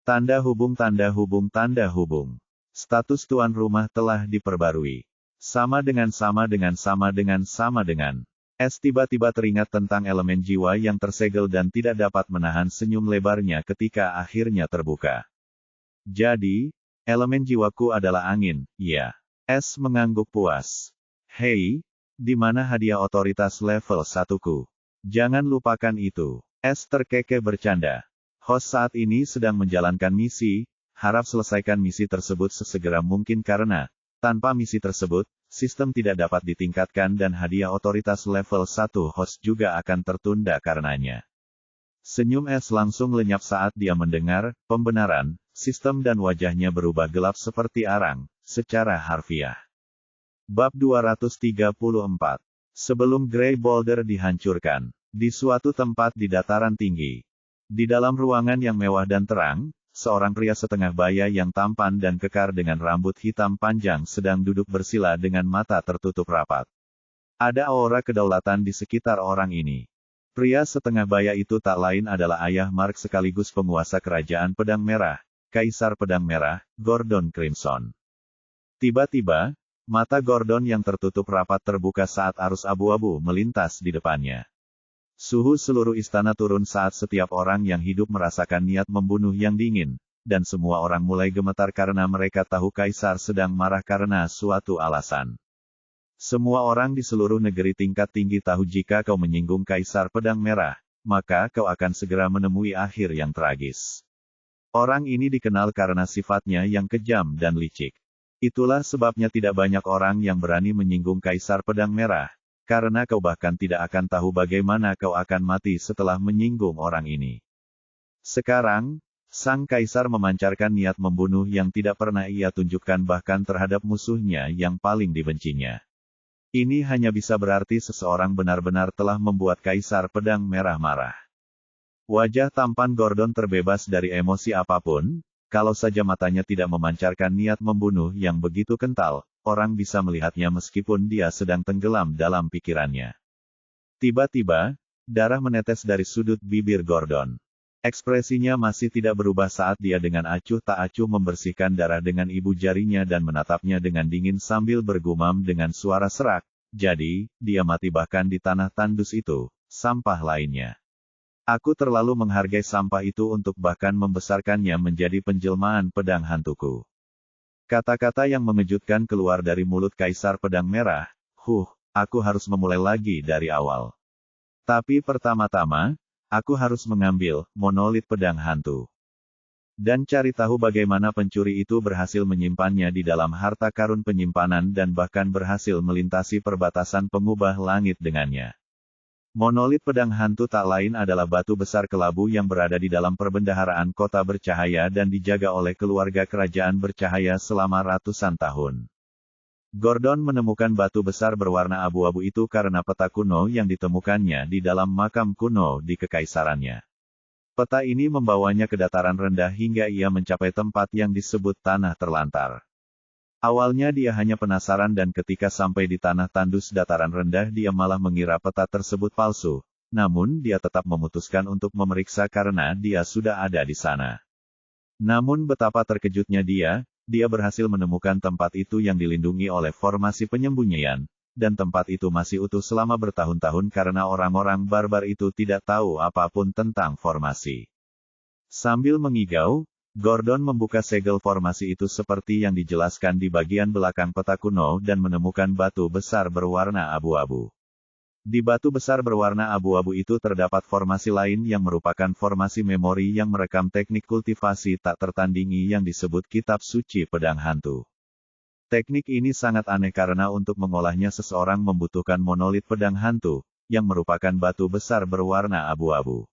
Tanda hubung tanda hubung tanda hubung. Status tuan rumah telah diperbarui. Sama dengan. Es tiba-tiba teringat tentang elemen jiwa yang tersegel dan tidak dapat menahan senyum lebarnya ketika akhirnya terbuka. Jadi, elemen jiwaku adalah angin, ya. Es mengangguk puas. Hei, di mana hadiah otoritas level 1-ku? Jangan lupakan itu. Es terkekeh bercanda. Host saat ini sedang menjalankan misi, harap selesaikan misi tersebut sesegera mungkin karena, tanpa misi tersebut, sistem tidak dapat ditingkatkan dan hadiah otoritas level 1 host juga akan tertunda karenanya. Senyum Es langsung lenyap saat dia mendengar pembenaran, sistem dan wajahnya berubah gelap seperti arang, secara harfiah. Bab 234. Sebelum Grey Boulder dihancurkan, di suatu tempat di dataran tinggi. Di dalam ruangan yang mewah dan terang, seorang pria setengah baya yang tampan dan kekar dengan rambut hitam panjang sedang duduk bersila dengan mata tertutup rapat. Ada aura kedaulatan di sekitar orang ini. Pria setengah baya itu tak lain adalah ayah Mark sekaligus penguasa kerajaan Pedang Merah, Kaisar Pedang Merah, Gordon Crimson. Tiba-tiba, mata Gordon yang tertutup rapat terbuka saat arus abu-abu melintas di depannya. Suhu seluruh istana turun saat setiap orang yang hidup merasakan niat membunuh yang dingin, dan semua orang mulai gemetar karena mereka tahu Kaisar sedang marah karena suatu alasan. Semua orang di seluruh negeri tingkat tinggi tahu jika kau menyinggung Kaisar Pedang Merah, maka kau akan segera menemui akhir yang tragis. Orang ini dikenal karena sifatnya yang kejam dan licik. Itulah sebabnya tidak banyak orang yang berani menyinggung Kaisar Pedang Merah. Karena kau bahkan tidak akan tahu bagaimana kau akan mati setelah menyinggung orang ini. Sekarang, sang kaisar memancarkan niat membunuh yang tidak pernah ia tunjukkan bahkan terhadap musuhnya yang paling dibencinya. Ini hanya bisa berarti seseorang benar-benar telah membuat Kaisar Pedang Merah marah. Wajah tampan Gordon terbebas dari emosi apapun, kalau saja matanya tidak memancarkan niat membunuh yang begitu kental. Orang bisa melihatnya meskipun dia sedang tenggelam dalam pikirannya. Tiba-tiba, darah menetes dari sudut bibir Gordon. Ekspresinya masih tidak berubah saat dia dengan acuh tak acuh membersihkan darah dengan ibu jarinya dan menatapnya dengan dingin sambil bergumam dengan suara serak. Jadi, dia mati bahkan di tanah tandus itu, sampah lainnya. Aku terlalu menghargai sampah itu untuk bahkan membesarkannya menjadi penjelmaan pedang hantuku. Kata-kata yang mengejutkan keluar dari mulut Kaisar Pedang Merah, aku harus memulai lagi dari awal. Tapi pertama-tama, aku harus mengambil monolit pedang hantu. Dan cari tahu bagaimana pencuri itu berhasil menyimpannya di dalam harta karun penyimpanan dan bahkan berhasil melintasi perbatasan pengubah langit dengannya. Monolit pedang hantu tak lain adalah batu besar kelabu yang berada di dalam perbendaharaan kota bercahaya dan dijaga oleh keluarga kerajaan bercahaya selama ratusan tahun. Gordon menemukan batu besar berwarna abu-abu itu karena peta kuno yang ditemukannya di dalam makam kuno di kekaisarannya. Peta ini membawanya ke dataran rendah hingga ia mencapai tempat yang disebut Tanah Terlantar. Awalnya dia hanya penasaran dan ketika sampai di tanah tandus dataran rendah dia malah mengira peta tersebut palsu. Namun dia tetap memutuskan untuk memeriksa karena dia sudah ada di sana. Namun betapa terkejutnya dia berhasil menemukan tempat itu yang dilindungi oleh formasi penyembunyian, dan tempat itu masih utuh selama bertahun-tahun karena orang-orang barbar itu tidak tahu apapun tentang formasi. Sambil mengigau, Gordon membuka segel formasi itu seperti yang dijelaskan di bagian belakang peta kuno dan menemukan batu besar berwarna abu-abu. Di batu besar berwarna abu-abu itu terdapat formasi lain yang merupakan formasi memori yang merekam teknik kultivasi tak tertandingi yang disebut Kitab Suci Pedang Hantu. Teknik ini sangat aneh karena untuk mengolahnya seseorang membutuhkan monolit pedang hantu, yang merupakan batu besar berwarna abu-abu.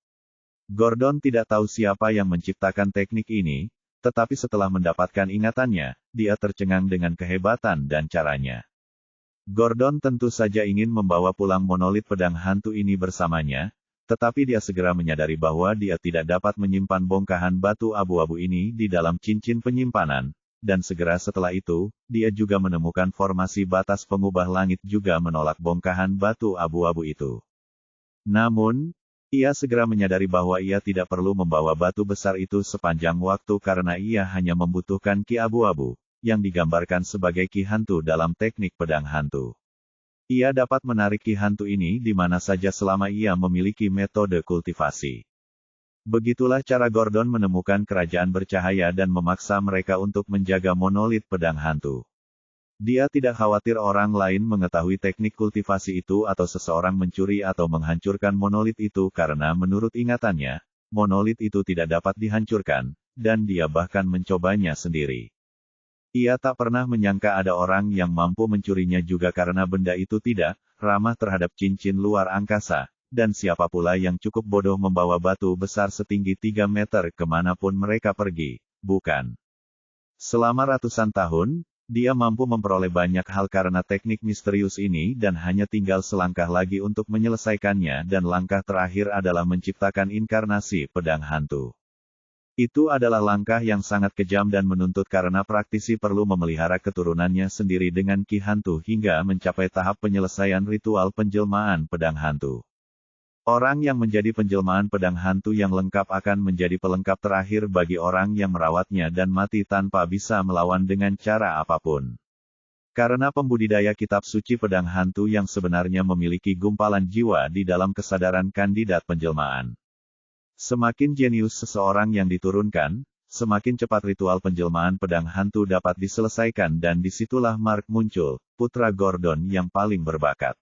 Gordon tidak tahu siapa yang menciptakan teknik ini, tetapi setelah mendapatkan ingatannya, dia tercengang dengan kehebatan dan caranya. Gordon tentu saja ingin membawa pulang monolit pedang hantu ini bersamanya, tetapi dia segera menyadari bahwa dia tidak dapat menyimpan bongkahan batu abu-abu ini di dalam cincin penyimpanan, dan segera setelah itu, dia juga menemukan formasi batas pengubah langit juga menolak bongkahan batu abu-abu itu. Namun, ia segera menyadari bahwa ia tidak perlu membawa batu besar itu sepanjang waktu karena ia hanya membutuhkan ki abu-abu, yang digambarkan sebagai ki hantu dalam teknik pedang hantu. Ia dapat menarik ki hantu ini di mana saja selama ia memiliki metode kultivasi. Begitulah cara Gordon menemukan kerajaan bercahaya dan memaksa mereka untuk menjaga monolit pedang hantu. Dia tidak khawatir orang lain mengetahui teknik kultivasi itu atau seseorang mencuri atau menghancurkan monolit itu karena menurut ingatannya, monolit itu tidak dapat dihancurkan, dan dia bahkan mencobanya sendiri. Ia tak pernah menyangka ada orang yang mampu mencurinya juga karena benda itu tidak ramah terhadap cincin luar angkasa, dan siapa pula yang cukup bodoh membawa batu besar setinggi 3 meter kemanapun mereka pergi, bukan? Selama ratusan tahun, dia mampu memperoleh banyak hal karena teknik misterius ini dan hanya tinggal selangkah lagi untuk menyelesaikannya dan langkah terakhir adalah menciptakan inkarnasi pedang hantu. Itu adalah langkah yang sangat kejam dan menuntut karena praktisi perlu memelihara keturunannya sendiri dengan ki hantu hingga mencapai tahap penyelesaian ritual penjelmaan pedang hantu. Orang yang menjadi penjelmaan pedang hantu yang lengkap akan menjadi pelengkap terakhir bagi orang yang merawatnya dan mati tanpa bisa melawan dengan cara apapun. Karena pembudidaya kitab suci pedang hantu yang sebenarnya memiliki gumpalan jiwa di dalam kesadaran kandidat penjelmaan. Semakin jenius seseorang yang diturunkan, semakin cepat ritual penjelmaan pedang hantu dapat diselesaikan dan disitulah Mark muncul, putra Gordon yang paling berbakat.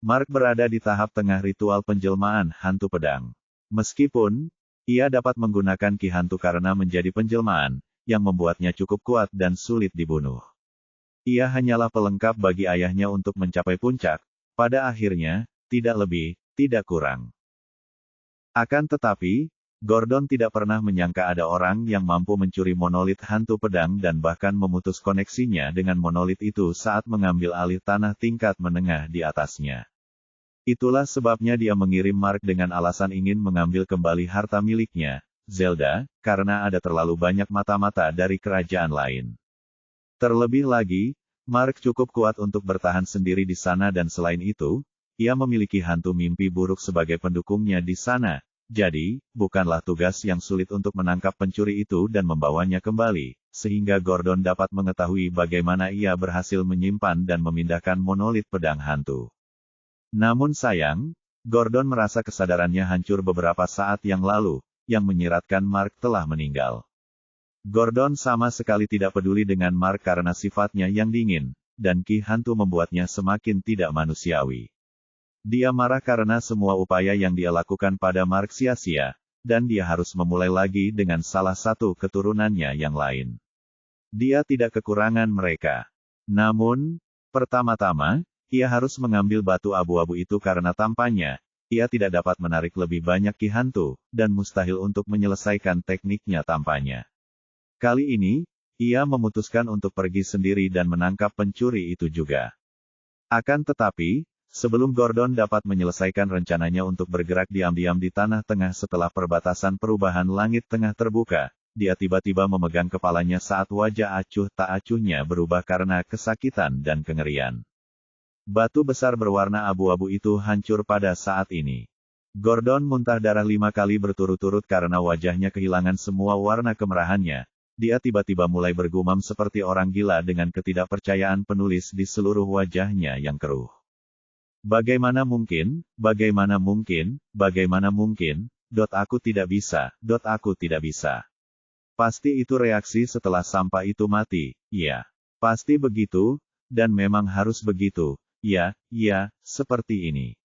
Mark berada di tahap tengah ritual penjelmaan hantu pedang. Meskipun, ia dapat menggunakan ki hantu karena menjadi penjelmaan, yang membuatnya cukup kuat dan sulit dibunuh. Ia hanyalah pelengkap bagi ayahnya untuk mencapai puncak, pada akhirnya, tidak lebih, tidak kurang. Akan tetapi, Gordon tidak pernah menyangka ada orang yang mampu mencuri monolit hantu pedang dan bahkan memutus koneksinya dengan monolit itu saat mengambil alih tanah tingkat menengah di atasnya. Itulah sebabnya dia mengirim Mark dengan alasan ingin mengambil kembali harta miliknya, Zelda, karena ada terlalu banyak mata-mata dari kerajaan lain. Terlebih lagi, Mark cukup kuat untuk bertahan sendiri di sana dan selain itu, ia memiliki hantu mimpi buruk sebagai pendukungnya di sana, jadi, bukanlah tugas yang sulit untuk menangkap pencuri itu dan membawanya kembali, sehingga Gordon dapat mengetahui bagaimana ia berhasil menyimpan dan memindahkan monolit pedang hantu. Namun sayang, Gordon merasa kesadarannya hancur beberapa saat yang lalu, yang menyiratkan Mark telah meninggal. Gordon sama sekali tidak peduli dengan Mark karena sifatnya yang dingin, dan ki hantu membuatnya semakin tidak manusiawi. Dia marah karena semua upaya yang dia lakukan pada Mark sia-sia, dan dia harus memulai lagi dengan salah satu keturunannya yang lain. Dia tidak kekurangan mereka. Namun, pertama-tama, ia harus mengambil batu abu-abu itu karena tampaknya, ia tidak dapat menarik lebih banyak ki hantu, dan mustahil untuk menyelesaikan tekniknya tampaknya. Kali ini, ia memutuskan untuk pergi sendiri dan menangkap pencuri itu juga. Akan tetapi, sebelum Gordon dapat menyelesaikan rencananya untuk bergerak diam-diam di tanah tengah setelah perbatasan perubahan langit tengah terbuka, dia tiba-tiba memegang kepalanya saat wajah acuh tak acuhnya berubah karena kesakitan dan kengerian. Batu besar berwarna abu-abu itu hancur pada saat ini. Gordon muntah darah 5 kali berturut-turut karena wajahnya kehilangan semua warna kemerahannya. Dia tiba-tiba mulai bergumam seperti orang gila dengan ketidakpercayaan penulis di seluruh wajahnya yang keruh. Bagaimana mungkin, bagaimana mungkin, bagaimana mungkin, aku tidak bisa, aku tidak bisa. Pasti itu reaksi setelah sampah itu mati, ya. Pasti begitu, dan memang harus begitu, ya, seperti ini.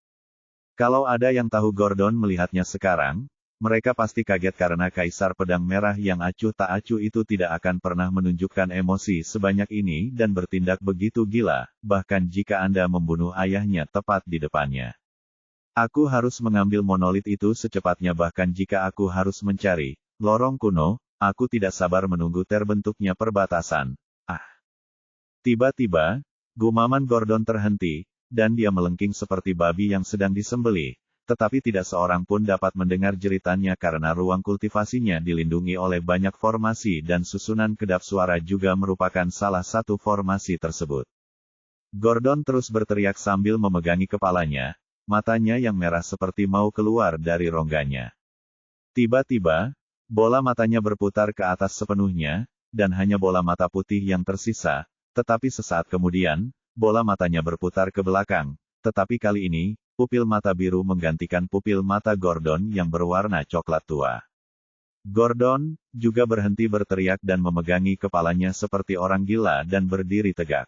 Kalau ada yang tahu Gordon melihatnya sekarang, mereka pasti kaget karena Kaisar Pedang Merah yang acuh tak acuh itu tidak akan pernah menunjukkan emosi sebanyak ini dan bertindak begitu gila, bahkan jika Anda membunuh ayahnya tepat di depannya. Aku harus mengambil monolit itu secepatnya bahkan jika aku harus mencari lorong kuno, aku tidak sabar menunggu terbentuknya perbatasan. Tiba-tiba, gumaman Gordon terhenti, dan dia melengking seperti babi yang sedang disembelih, tetapi tidak seorang pun dapat mendengar jeritannya karena ruang kultivasinya dilindungi oleh banyak formasi dan susunan kedap suara juga merupakan salah satu formasi tersebut. Gordon terus berteriak sambil memegangi kepalanya, matanya yang merah seperti mau keluar dari rongganya. Tiba-tiba, bola matanya berputar ke atas sepenuhnya, dan hanya bola mata putih yang tersisa, tetapi sesaat kemudian, bola matanya berputar ke belakang, tetapi kali ini, pupil mata biru menggantikan pupil mata Gordon yang berwarna coklat tua. Gordon juga berhenti berteriak dan memegangi kepalanya seperti orang gila dan berdiri tegak.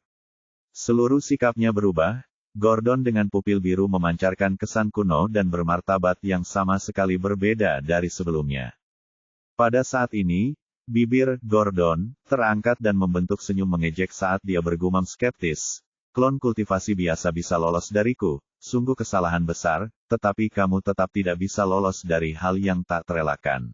Seluruh sikapnya berubah, Gordon dengan pupil biru memancarkan kesan kuno dan bermartabat yang sama sekali berbeda dari sebelumnya. Pada saat ini, bibir Gordon terangkat dan membentuk senyum mengejek saat dia bergumam skeptis. Klon kultivasi biasa bisa lolos dariku, sungguh kesalahan besar, tetapi kamu tetap tidak bisa lolos dari hal yang tak terelakkan.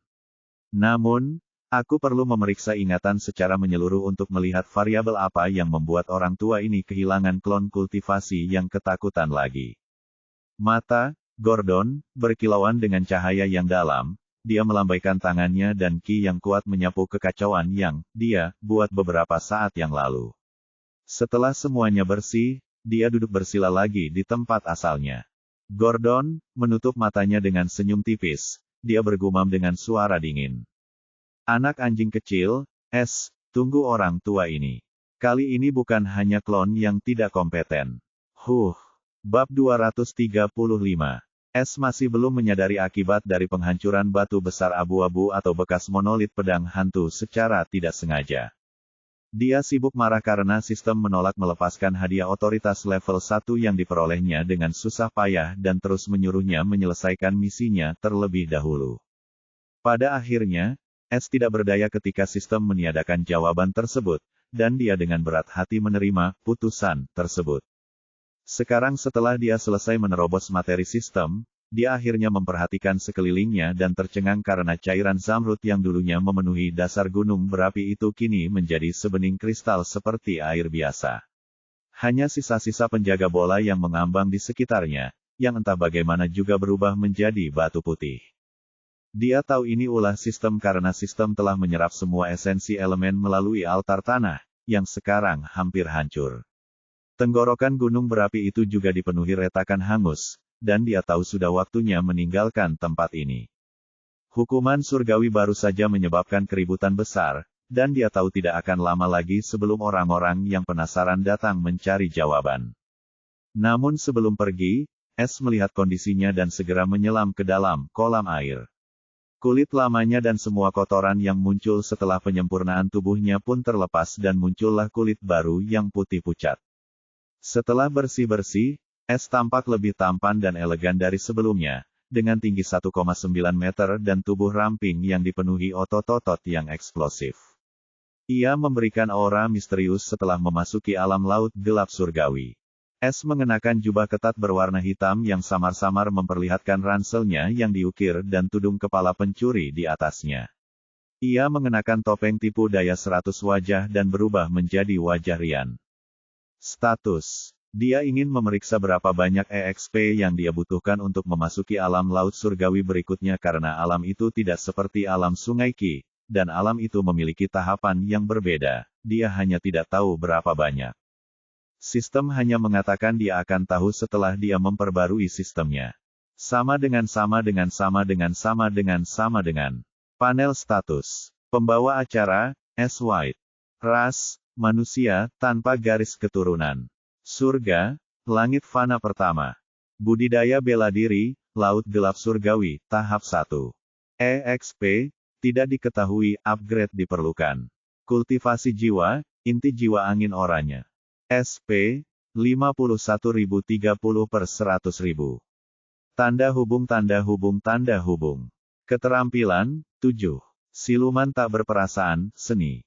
Namun, aku perlu memeriksa ingatan secara menyeluruh untuk melihat variabel apa yang membuat orang tua ini kehilangan klon kultivasi yang ketakutan lagi. Mata Gordon berkilauan dengan cahaya yang dalam, dia melambaikan tangannya dan ki yang kuat menyapu kekacauan yang dia buat beberapa saat yang lalu. Setelah semuanya bersih, dia duduk bersila lagi di tempat asalnya. Gordon menutup matanya dengan senyum tipis. Dia bergumam dengan suara dingin. Anak anjing kecil, tunggu orang tua ini. Kali ini bukan hanya klon yang tidak kompeten. Bab 235. Masih belum menyadari akibat dari penghancuran batu besar abu-abu atau bekas monolit pedang hantu secara tidak sengaja. Dia sibuk marah karena sistem menolak melepaskan hadiah otoritas level 1 yang diperolehnya dengan susah payah dan terus menyuruhnya menyelesaikan misinya terlebih dahulu. Pada akhirnya, tidak berdaya ketika sistem meniadakan jawaban tersebut, dan dia dengan berat hati menerima putusan tersebut. Sekarang setelah dia selesai menerobos materi sistem, dia akhirnya memperhatikan sekelilingnya dan tercengang karena cairan zamrud yang dulunya memenuhi dasar gunung berapi itu kini menjadi sebening kristal seperti air biasa. Hanya sisa-sisa penjaga bola yang mengambang di sekitarnya, yang entah bagaimana juga berubah menjadi batu putih. Dia tahu ini ulah sistem karena sistem telah menyerap semua esensi elemen melalui altar tanah, yang sekarang hampir hancur. Tenggorokan gunung berapi itu juga dipenuhi retakan hangus, dan dia tahu sudah waktunya meninggalkan tempat ini. Hukuman surgawi baru saja menyebabkan keributan besar, dan dia tahu tidak akan lama lagi sebelum orang-orang yang penasaran datang mencari jawaban. Namun sebelum pergi, melihat kondisinya dan segera menyelam ke dalam kolam air. Kulit lamanya dan semua kotoran yang muncul setelah penyempurnaan tubuhnya pun terlepas dan muncullah kulit baru yang putih pucat. Setelah bersih-bersih, tampak lebih tampan dan elegan dari sebelumnya, dengan tinggi 1,9 meter dan tubuh ramping yang dipenuhi otot-otot yang eksplosif. Ia memberikan aura misterius setelah memasuki alam laut gelap surgawi. Mengenakan jubah ketat berwarna hitam yang samar-samar memperlihatkan ranselnya yang diukir dan tudung kepala pencuri di atasnya. Ia mengenakan topeng tipu daya 100 wajah dan berubah menjadi wajah rian. Status. Dia ingin memeriksa berapa banyak EXP yang dia butuhkan untuk memasuki alam laut surgawi berikutnya karena alam itu tidak seperti alam sungai Ki, dan alam itu memiliki tahapan yang berbeda, dia hanya tidak tahu berapa banyak. Sistem hanya mengatakan dia akan tahu setelah dia memperbarui sistemnya. Sama dengan. Panel status. Pembawa acara, S. White. Ras, manusia, tanpa garis keturunan. Surga, langit fana pertama. Budidaya bela diri, laut gelap surgawi, tahap 1. EXP, tidak diketahui, upgrade diperlukan. Kultivasi jiwa, inti jiwa angin oranye. SP, 51.030/100.000. Tanda hubung. Keterampilan, 7. Siluman tak berperasaan, seni.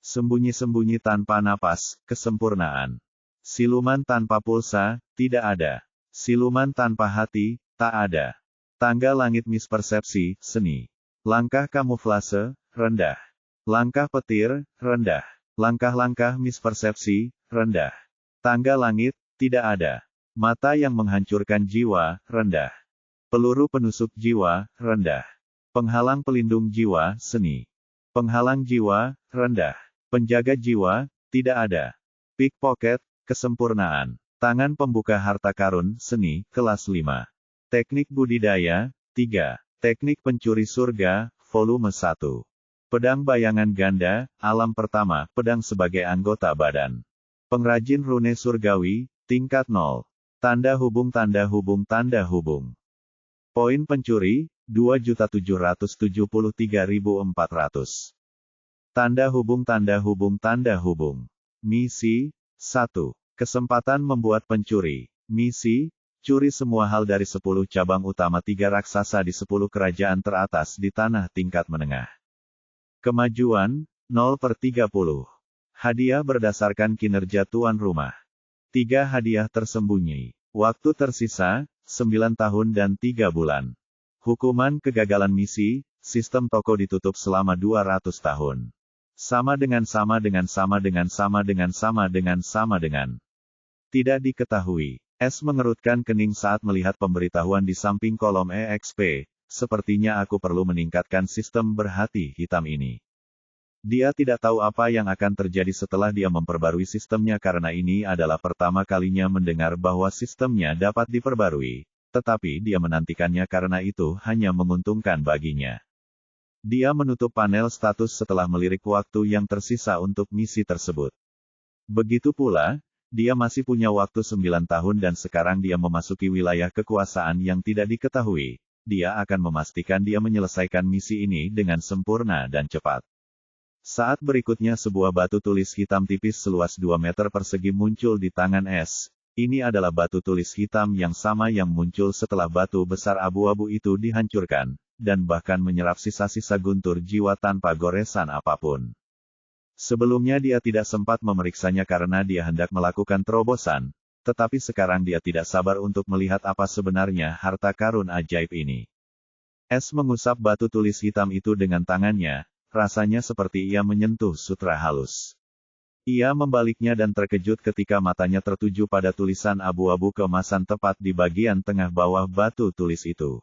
Sembunyi-sembunyi tanpa napas, kesempurnaan. Siluman tanpa pulsa, tidak ada. Siluman tanpa hati, tak ada. Tangga langit mispersepsi, seni. Langkah kamuflase, rendah. Langkah petir, rendah. Langkah-langkah mispersepsi, rendah. Tangga langit, tidak ada. Mata yang menghancurkan jiwa, rendah. Peluru penusuk jiwa, rendah. Penghalang pelindung jiwa, seni. Penghalang jiwa, rendah. Penjaga jiwa, tidak ada. Pickpocket, kesempurnaan. Tangan pembuka harta karun, seni, kelas 5. Teknik budidaya, 3. Teknik pencuri surga, volume 1. Pedang bayangan ganda, alam pertama, pedang sebagai anggota badan. Pengrajin rune surgawi, tingkat 0. Tanda hubung. Poin pencuri, 2.773.400. Tanda hubung. Misi, 1. Kesempatan membuat pencuri. Misi, curi semua hal dari 10 cabang utama 3 raksasa di 10 kerajaan teratas di tanah tingkat menengah. Kemajuan, 0/30. Hadiah berdasarkan kinerja tuan rumah. 3 hadiah tersembunyi. Waktu tersisa, 9 tahun dan 3 bulan. Hukuman kegagalan misi, sistem toko ditutup selama 200 tahun. Sama dengan. Tidak diketahui. S mengerutkan kening saat melihat pemberitahuan di samping kolom EXP. Sepertinya aku perlu meningkatkan sistem berhati hitam ini. Dia tidak tahu apa yang akan terjadi setelah dia memperbarui sistemnya karena ini adalah pertama kalinya mendengar bahwa sistemnya dapat diperbarui. Tetapi dia menantikannya karena itu hanya menguntungkan baginya. Dia menutup panel status setelah melirik waktu yang tersisa untuk misi tersebut. Begitu pula, dia masih punya waktu 9 tahun dan sekarang dia memasuki wilayah kekuasaan yang tidak diketahui. Dia akan memastikan dia menyelesaikan misi ini dengan sempurna dan cepat. Saat berikutnya sebuah batu tulis hitam tipis seluas 2 meter persegi muncul di tangan S. Ini adalah batu tulis hitam yang sama yang muncul setelah batu besar abu-abu itu dihancurkan, dan bahkan menyerap sisa-sisa guntur jiwa tanpa goresan apapun. Sebelumnya dia tidak sempat memeriksanya karena dia hendak melakukan terobosan, tetapi sekarang dia tidak sabar untuk melihat apa sebenarnya harta karun ajaib ini. S mengusap batu tulis hitam itu dengan tangannya, rasanya seperti ia menyentuh sutra halus. Ia membaliknya dan terkejut ketika matanya tertuju pada tulisan abu-abu keemasan tepat di bagian tengah bawah batu tulis itu.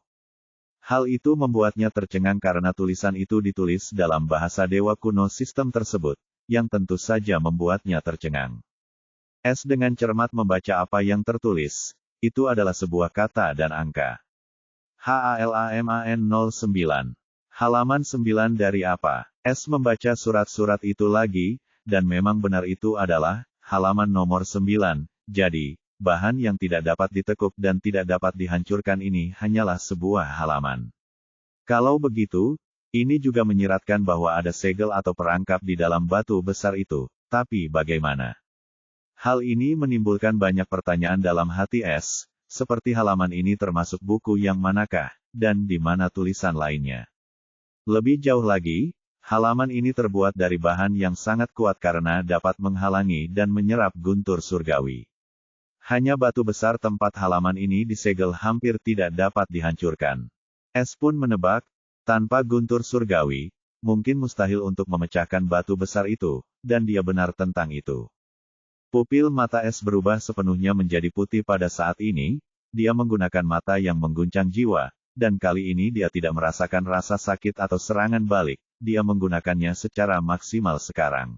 Hal itu membuatnya tercengang karena tulisan itu ditulis dalam bahasa dewa kuno sistem tersebut, yang tentu saja membuatnya tercengang. S dengan cermat membaca apa yang tertulis, itu adalah sebuah kata dan angka. HALAMAN 09. Halaman 9 dari apa? S membaca surat-surat itu lagi, dan memang benar itu adalah halaman nomor 9, jadi, bahan yang tidak dapat ditekuk dan tidak dapat dihancurkan ini hanyalah sebuah halaman. Kalau begitu, ini juga menyiratkan bahwa ada segel atau perangkap di dalam batu besar itu, tapi bagaimana? Hal ini menimbulkan banyak pertanyaan dalam hati S, seperti halaman ini termasuk buku yang manakah, dan di mana tulisan lainnya. Lebih jauh lagi, halaman ini terbuat dari bahan yang sangat kuat karena dapat menghalangi dan menyerap guntur surgawi. Hanya batu besar tempat halaman ini disegel hampir tidak dapat dihancurkan. S pun menebak, tanpa guntur surgawi, mungkin mustahil untuk memecahkan batu besar itu, dan dia benar tentang itu. Pupil mata S berubah sepenuhnya menjadi putih pada saat ini, dia menggunakan mata yang mengguncang jiwa, dan kali ini dia tidak merasakan rasa sakit atau serangan balik, dia menggunakannya secara maksimal sekarang.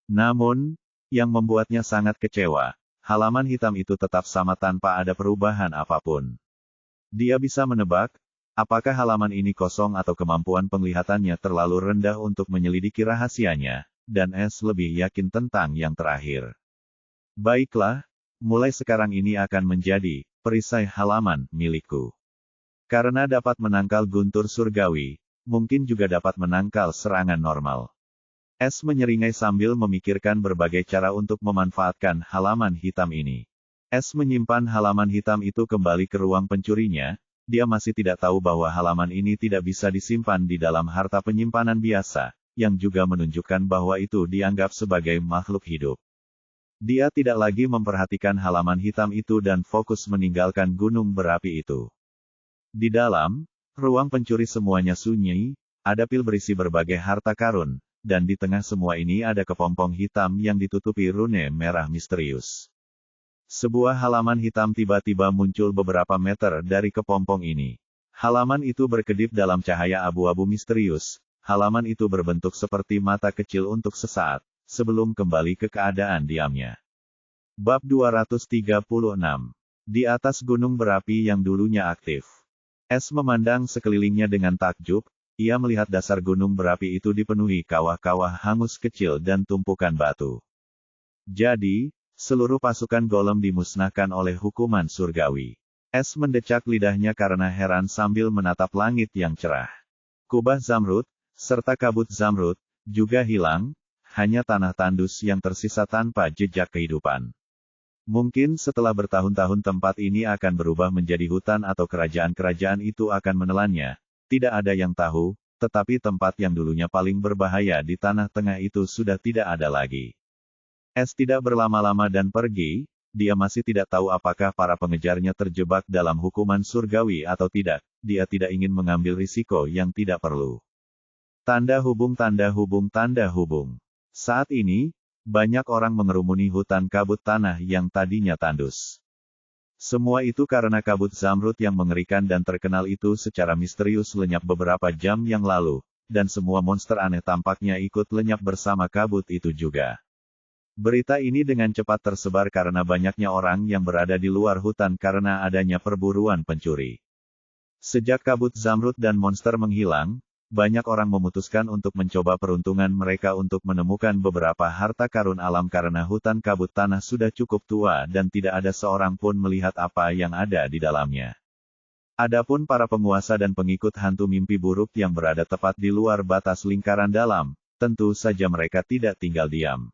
Namun, yang membuatnya sangat kecewa, halaman hitam itu tetap sama tanpa ada perubahan apapun. Dia bisa menebak, apakah halaman ini kosong atau kemampuan penglihatannya terlalu rendah untuk menyelidiki rahasianya, dan S lebih yakin tentang yang terakhir. Baiklah, mulai sekarang ini akan menjadi perisai halaman milikku. Karena dapat menangkal guntur surgawi, mungkin juga dapat menangkal serangan normal. S menyeringai sambil memikirkan berbagai cara untuk memanfaatkan halaman hitam ini. S menyimpan halaman hitam itu kembali ke ruang pencurinya. Dia masih tidak tahu bahwa halaman ini tidak bisa disimpan di dalam harta penyimpanan biasa, yang juga menunjukkan bahwa itu dianggap sebagai makhluk hidup. Dia tidak lagi memperhatikan halaman hitam itu dan fokus meninggalkan gunung berapi itu. Di dalam ruang pencuri semuanya sunyi, ada pil berisi berbagai harta karun, dan di tengah semua ini ada kepompong hitam yang ditutupi rune merah misterius. Sebuah halaman hitam tiba-tiba muncul beberapa meter dari kepompong ini. Halaman itu berkedip dalam cahaya abu-abu misterius. Halaman itu berbentuk seperti mata kecil untuk sesaat, sebelum kembali ke keadaan diamnya. Bab 236. Di atas gunung berapi yang dulunya aktif. S memandang sekelilingnya dengan takjub. Ia melihat dasar gunung berapi itu dipenuhi kawah-kawah hangus kecil dan tumpukan batu. Jadi, seluruh pasukan golem dimusnahkan oleh hukuman surgawi. S mendecak lidahnya karena heran sambil menatap langit yang cerah. Kubah zamrud, serta kabut zamrud, juga hilang, hanya tanah tandus yang tersisa tanpa jejak kehidupan. Mungkin setelah bertahun-tahun tempat ini akan berubah menjadi hutan atau kerajaan-kerajaan itu akan menelannya. Tidak ada yang tahu, tetapi tempat yang dulunya paling berbahaya di tanah tengah itu sudah tidak ada lagi. S tidak berlama-lama dan pergi, dia masih tidak tahu apakah para pengejarnya terjebak dalam hukuman surgawi atau tidak, dia tidak ingin mengambil risiko yang tidak perlu. Tanda hubung tanda hubung tanda hubung. Saat ini, banyak orang mengerumuni hutan kabut tanah yang tadinya tandus. Semua itu karena kabut zamrud yang mengerikan dan terkenal itu secara misterius lenyap beberapa jam yang lalu, dan semua monster aneh tampaknya ikut lenyap bersama kabut itu juga. Berita ini dengan cepat tersebar karena banyaknya orang yang berada di luar hutan karena adanya perburuan pencuri. Sejak kabut zamrud dan monster menghilang, banyak orang memutuskan untuk mencoba peruntungan mereka untuk menemukan beberapa harta karun alam karena hutan kabut tanah sudah cukup tua dan tidak ada seorang pun melihat apa yang ada di dalamnya. Adapun para penguasa dan pengikut hantu mimpi buruk yang berada tepat di luar batas lingkaran dalam, tentu saja mereka tidak tinggal diam.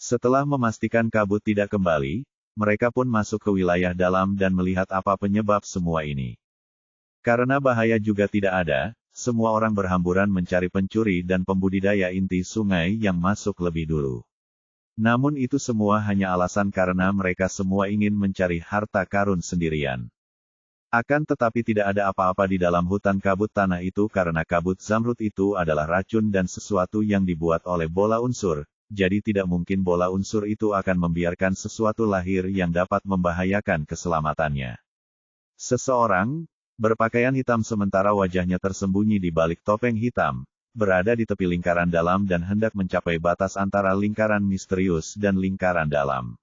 Setelah memastikan kabut tidak kembali, mereka pun masuk ke wilayah dalam dan melihat apa penyebab semua ini. Karena bahaya juga tidak ada, semua orang berhamburan mencari pencuri dan pembudidaya inti sungai yang masuk lebih dulu. Namun itu semua hanya alasan karena mereka semua ingin mencari harta karun sendirian. Akan tetapi tidak ada apa-apa di dalam hutan kabut tanah itu karena kabut zamrud itu adalah racun dan sesuatu yang dibuat oleh bola unsur, jadi tidak mungkin bola unsur itu akan membiarkan sesuatu lahir yang dapat membahayakan keselamatannya. Seseorang, berpakaian hitam sementara wajahnya tersembunyi di balik topeng hitam, berada di tepi lingkaran dalam dan hendak mencapai batas antara lingkaran misterius dan lingkaran dalam.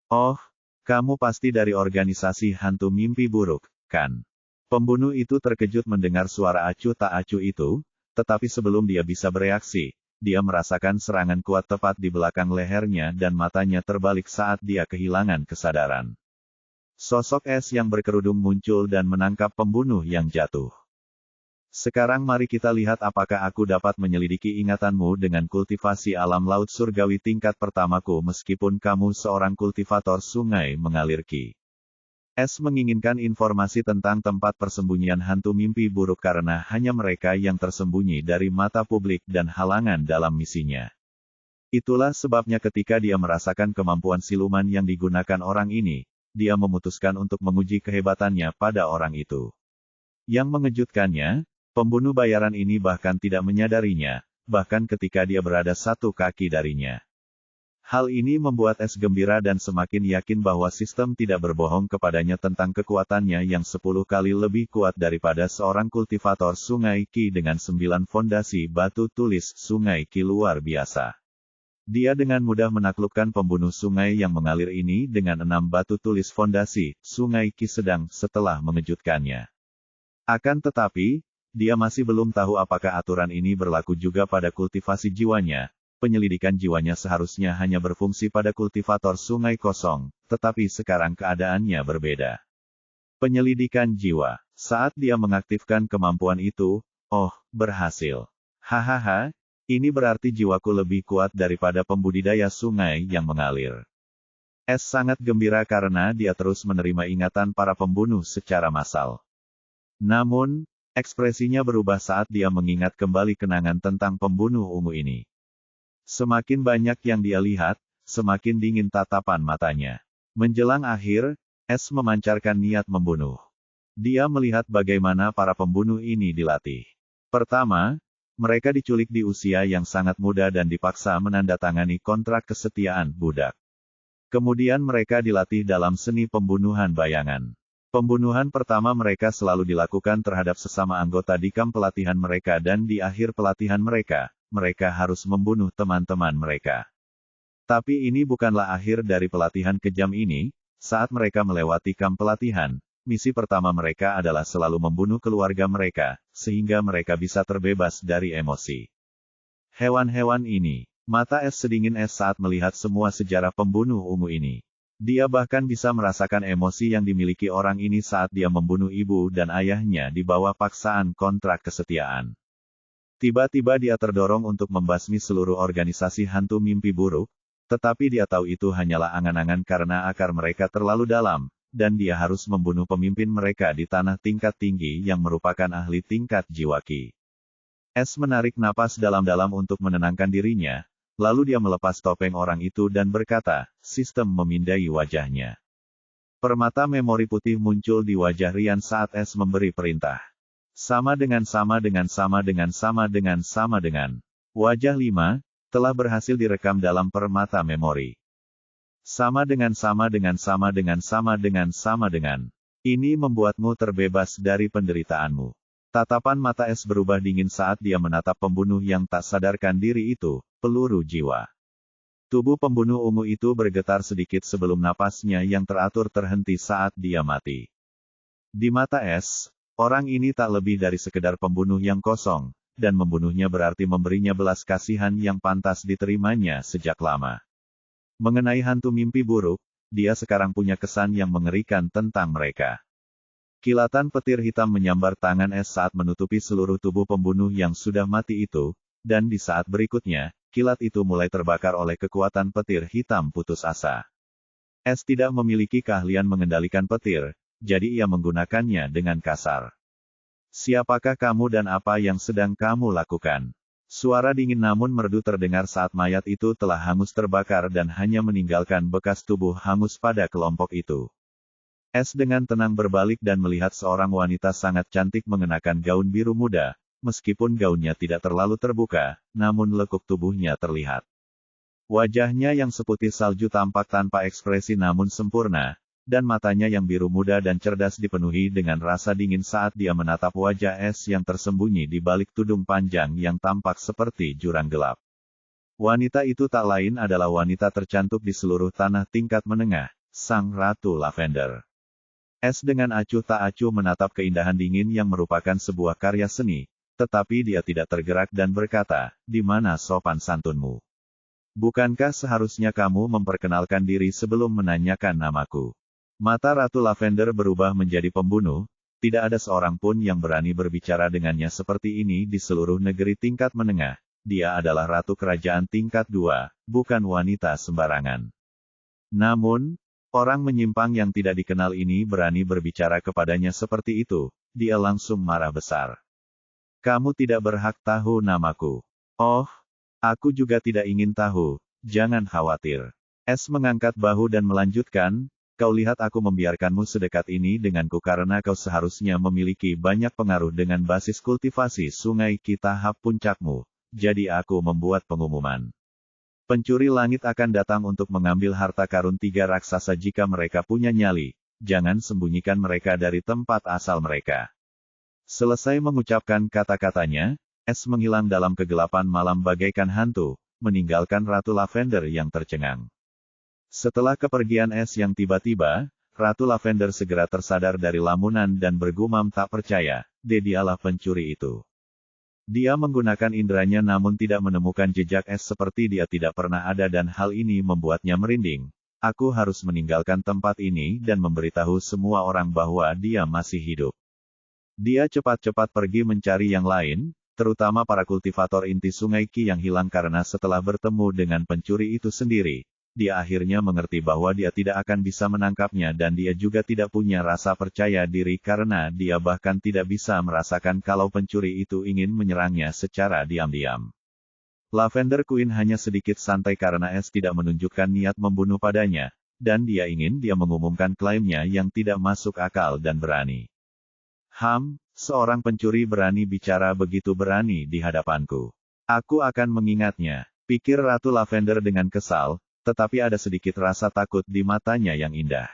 Oh, kamu pasti dari organisasi hantu mimpi buruk, kan? Pembunuh itu terkejut mendengar suara acuh tak acuh itu, tetapi sebelum dia bisa bereaksi, dia merasakan serangan kuat tepat di belakang lehernya dan matanya terbalik saat dia kehilangan kesadaran. Sosok S yang berkerudung muncul dan menangkap pembunuh yang jatuh. Sekarang mari kita lihat apakah aku dapat menyelidiki ingatanmu dengan kultivasi alam laut surgawi tingkat pertamaku meskipun kamu seorang kultivator sungai mengalir Ki. S menginginkan informasi tentang tempat persembunyian hantu mimpi buruk karena hanya mereka yang tersembunyi dari mata publik dan halangan dalam misinya. Itulah sebabnya ketika dia merasakan kemampuan siluman yang digunakan orang ini, dia memutuskan untuk menguji kehebatannya pada orang itu. Yang mengejutkannya, pembunuh bayaran ini bahkan tidak menyadarinya, bahkan ketika dia berada satu kaki darinya. Hal ini membuat Es gembira dan semakin yakin bahwa sistem tidak berbohong kepadanya tentang kekuatannya yang 10 kali lebih kuat daripada seorang kultivator Sungai Qi dengan 9 fondasi batu tulis Sungai Qi luar biasa. Dia dengan mudah menaklukkan pembunuh sungai yang mengalir ini dengan 6 batu tulis fondasi Sungai Qi sedang setelah mengejutkannya. Akan tetapi, dia masih belum tahu apakah aturan ini berlaku juga pada kultivasi jiwanya. Penyelidikan jiwanya seharusnya hanya berfungsi pada kultivator sungai kosong, tetapi sekarang keadaannya berbeda. Penyelidikan jiwa. Saat dia mengaktifkan kemampuan itu, berhasil. Hahaha, ini berarti jiwaku lebih kuat daripada pembudidaya sungai yang mengalir. Es sangat gembira karena dia terus menerima ingatan para pembunuh secara massal. Namun, ekspresinya berubah saat dia mengingat kembali kenangan tentang pembunuh ungu ini. Semakin banyak yang dia lihat, semakin dingin tatapan matanya. Menjelang akhir, Es memancarkan niat membunuh. Dia melihat bagaimana para pembunuh ini dilatih. Pertama, mereka diculik di usia yang sangat muda dan dipaksa menandatangani kontrak kesetiaan budak. Kemudian mereka dilatih dalam seni pembunuhan bayangan. Pembunuhan pertama mereka selalu dilakukan terhadap sesama anggota di kamp pelatihan mereka dan di akhir pelatihan mereka harus membunuh teman-teman mereka. Tapi ini bukanlah akhir dari pelatihan kejam ini. Saat mereka melewati kamp pelatihan, misi pertama mereka adalah selalu membunuh keluarga mereka, sehingga mereka bisa terbebas dari emosi. Hewan-hewan ini, mata Es sedingin Es saat melihat semua sejarah pembunuh ungu ini. Dia bahkan bisa merasakan emosi yang dimiliki orang ini saat dia membunuh ibu dan ayahnya di bawah paksaan kontrak kesetiaan. Tiba-tiba dia terdorong untuk membasmi seluruh organisasi hantu mimpi buruk, tetapi dia tahu itu hanyalah angan-angan karena akar mereka terlalu dalam, dan dia harus membunuh pemimpin mereka di tanah tingkat tinggi yang merupakan ahli tingkat jiwa Qi. Es menarik napas dalam-dalam untuk menenangkan dirinya, lalu dia melepas topeng orang itu dan berkata, sistem memindai wajahnya. Permata memori putih muncul di wajah Rian saat Es memberi perintah. Sama dengan. Wajah 5, telah berhasil direkam dalam permata memori. Sama dengan. Ini membuatmu terbebas dari penderitaanmu. Tatapan mata Es berubah dingin saat dia menatap pembunuh yang tak sadarkan diri itu, peluru jiwa. Tubuh pembunuh ungu itu bergetar sedikit sebelum napasnya yang teratur terhenti saat dia mati. Di mata Es, orang ini tak lebih dari sekedar pembunuh yang kosong, dan membunuhnya berarti memberinya belas kasihan yang pantas diterimanya sejak lama. Mengenai hantu mimpi buruk, dia sekarang punya kesan yang mengerikan tentang mereka. Kilatan petir hitam menyambar tangan Es saat menutupi seluruh tubuh pembunuh yang sudah mati itu, dan di saat berikutnya, kilat itu mulai terbakar oleh kekuatan petir hitam putus asa. Es tidak memiliki keahlian mengendalikan petir, jadi ia menggunakannya dengan kasar. Siapakah kamu dan apa yang sedang kamu lakukan? Suara dingin namun merdu terdengar saat mayat itu telah hangus terbakar dan hanya meninggalkan bekas tubuh hangus pada kelompok itu. Es dengan tenang berbalik dan melihat seorang wanita sangat cantik mengenakan gaun biru muda, meskipun gaunnya tidak terlalu terbuka, namun lekuk tubuhnya terlihat. Wajahnya yang seputih salju tampak tanpa ekspresi namun sempurna, dan matanya yang biru muda dan cerdas dipenuhi dengan rasa dingin saat dia menatap wajah Es yang tersembunyi di balik tudung panjang yang tampak seperti jurang gelap. Wanita itu tak lain adalah wanita tercantik di seluruh tanah tingkat menengah, Sang Ratu Lavender. Es dengan acuh tak acuh menatap keindahan dingin yang merupakan sebuah karya seni, tetapi dia tidak tergerak dan berkata, di mana sopan santunmu? Bukankah seharusnya kamu memperkenalkan diri sebelum menanyakan namaku? Mata Ratu Lavender berubah menjadi pembunuh, tidak ada seorang pun yang berani berbicara dengannya seperti ini di seluruh negeri tingkat menengah. Dia adalah Ratu Kerajaan tingkat 2, bukan wanita sembarangan. Namun, orang menyimpang yang tidak dikenal ini berani berbicara kepadanya seperti itu, dia langsung marah besar. Kamu tidak berhak tahu namaku. Oh, aku juga tidak ingin tahu, jangan khawatir. Es mengangkat bahu dan melanjutkan, kau lihat aku membiarkanmu sedekat ini denganku karena kau seharusnya memiliki banyak pengaruh dengan basis kultivasi sungai Qi tahap puncakmu, jadi aku membuat pengumuman. Pencuri langit akan datang untuk mengambil harta karun tiga raksasa jika mereka punya nyali. Jangan sembunyikan mereka dari tempat asal mereka. Selesai mengucapkan kata-katanya, Es menghilang dalam kegelapan malam bagaikan hantu, meninggalkan Ratu Lavender yang tercengang. Setelah kepergian Es yang tiba-tiba, Ratu Lavender segera tersadar dari lamunan dan bergumam tak percaya, dialah pencuri itu. Dia menggunakan inderanya namun tidak menemukan jejak Es seperti dia tidak pernah ada dan hal ini membuatnya merinding. Aku harus meninggalkan tempat ini dan memberitahu semua orang bahwa dia masih hidup. Dia cepat-cepat pergi mencari yang lain, terutama para kultivator inti Sungai Qi yang hilang karena setelah bertemu dengan pencuri itu sendiri, dia akhirnya mengerti bahwa dia tidak akan bisa menangkapnya dan dia juga tidak punya rasa percaya diri karena dia bahkan tidak bisa merasakan kalau pencuri itu ingin menyerangnya secara diam-diam. Lavender Queen hanya sedikit santai karena Es tidak menunjukkan niat membunuh padanya, dan dia ingin dia mengumumkan klaimnya yang tidak masuk akal dan berani. Seorang pencuri berani bicara begitu berani di hadapanku. Aku akan mengingatnya, pikir Ratu Lavender dengan kesal, tetapi ada sedikit rasa takut di matanya yang indah.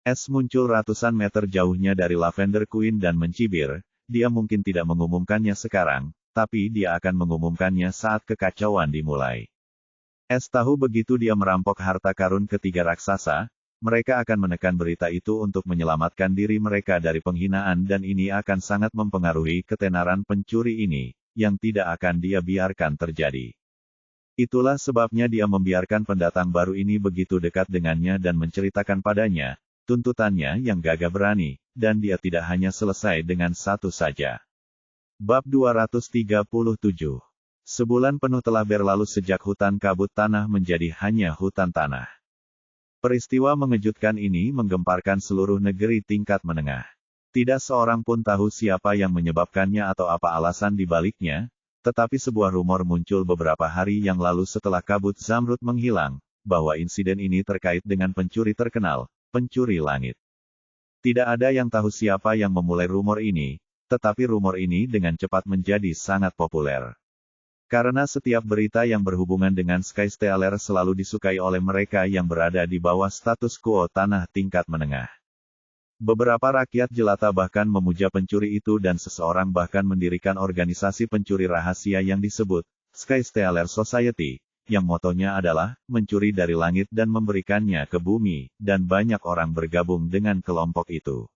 Es muncul ratusan meter jauhnya dari Lavender Queen dan mencibir, dia mungkin tidak mengumumkannya sekarang, tapi dia akan mengumumkannya saat kekacauan dimulai. Es tahu begitu dia merampok harta karun ketiga raksasa, mereka akan menekan berita itu untuk menyelamatkan diri mereka dari penghinaan dan ini akan sangat mempengaruhi ketenaran pencuri ini, yang tidak akan dia biarkan terjadi. Itulah sebabnya dia membiarkan pendatang baru ini begitu dekat dengannya dan menceritakan padanya, tuntutannya yang gagah berani, dan dia tidak hanya selesai dengan satu saja. Bab 237. Sebulan penuh telah berlalu sejak hutan kabut tanah menjadi hanya hutan tanah. Peristiwa mengejutkan ini menggemparkan seluruh negeri tingkat menengah. Tidak seorang pun tahu siapa yang menyebabkannya atau apa alasan dibaliknya, tetapi sebuah rumor muncul beberapa hari yang lalu setelah kabut zamrud menghilang, bahwa insiden ini terkait dengan pencuri terkenal, pencuri langit. Tidak ada yang tahu siapa yang memulai rumor ini, tetapi rumor ini dengan cepat menjadi sangat populer. Karena setiap berita yang berhubungan dengan Skystealer selalu disukai oleh mereka yang berada di bawah status quo tanah tingkat menengah. Beberapa rakyat jelata bahkan memuja pencuri itu dan seseorang bahkan mendirikan organisasi pencuri rahasia yang disebut Skystealer Society, yang motonya adalah mencuri dari langit dan memberikannya ke bumi, dan banyak orang bergabung dengan kelompok itu.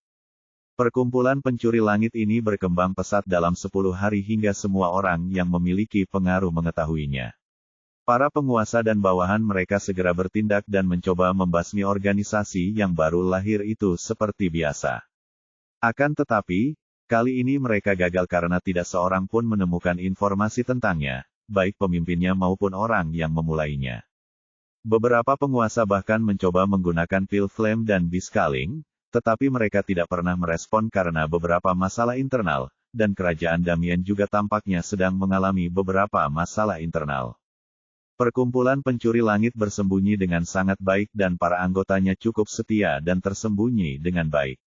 Perkumpulan pencuri langit ini berkembang pesat dalam 10 hari hingga semua orang yang memiliki pengaruh mengetahuinya. Para penguasa dan bawahan mereka segera bertindak dan mencoba membasmi organisasi yang baru lahir itu seperti biasa. Akan tetapi, kali ini mereka gagal karena tidak seorang pun menemukan informasi tentangnya, baik pemimpinnya maupun orang yang memulainya. Beberapa penguasa bahkan mencoba menggunakan pil flame dan biskaling, tetapi mereka tidak pernah merespon karena beberapa masalah internal, dan kerajaan Damien juga tampaknya sedang mengalami beberapa masalah internal. Perkumpulan pencuri langit bersembunyi dengan sangat baik dan para anggotanya cukup setia dan tersembunyi dengan baik.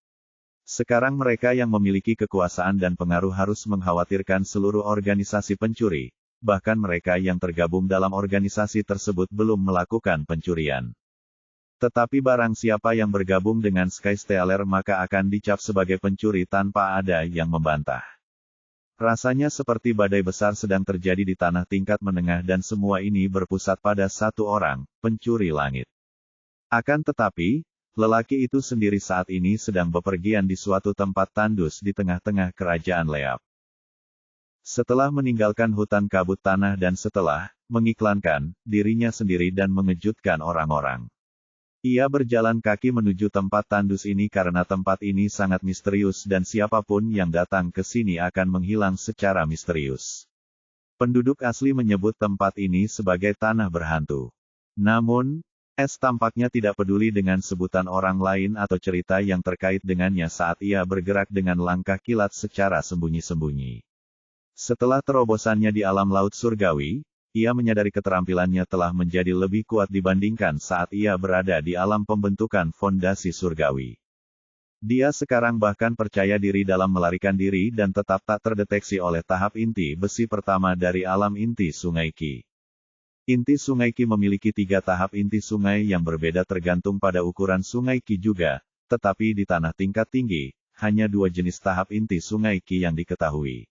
Sekarang mereka yang memiliki kekuasaan dan pengaruh harus mengkhawatirkan seluruh organisasi pencuri, bahkan mereka yang tergabung dalam organisasi tersebut belum melakukan pencurian. Tetapi barang siapa yang bergabung dengan Skystealer maka akan dicap sebagai pencuri tanpa ada yang membantah. Rasanya seperti badai besar sedang terjadi di tanah tingkat menengah dan semua ini berpusat pada satu orang, pencuri langit. Akan tetapi, lelaki itu sendiri saat ini sedang bepergian di suatu tempat tandus di tengah-tengah kerajaan Leap. Setelah meninggalkan hutan kabut tanah dan setelah mengiklankan dirinya sendiri dan mengejutkan orang-orang. Ia berjalan kaki menuju tempat tandus ini karena tempat ini sangat misterius dan siapapun yang datang ke sini akan menghilang secara misterius. Penduduk asli menyebut tempat ini sebagai tanah berhantu. Namun, Es tampaknya tidak peduli dengan sebutan orang lain atau cerita yang terkait dengannya saat ia bergerak dengan langkah kilat secara sembunyi-sembunyi. Setelah terobosannya di alam laut surgawi, ia menyadari keterampilannya telah menjadi lebih kuat dibandingkan saat ia berada di alam pembentukan fondasi surgawi. Dia sekarang bahkan percaya diri dalam melarikan diri dan tetap tak terdeteksi oleh tahap inti besi pertama dari alam inti Sungai Qi. Inti Sungai Qi memiliki 3 tahap inti sungai yang berbeda tergantung pada ukuran Sungai Qi juga, tetapi di tanah tingkat tinggi, hanya 2 jenis tahap inti Sungai Qi yang diketahui.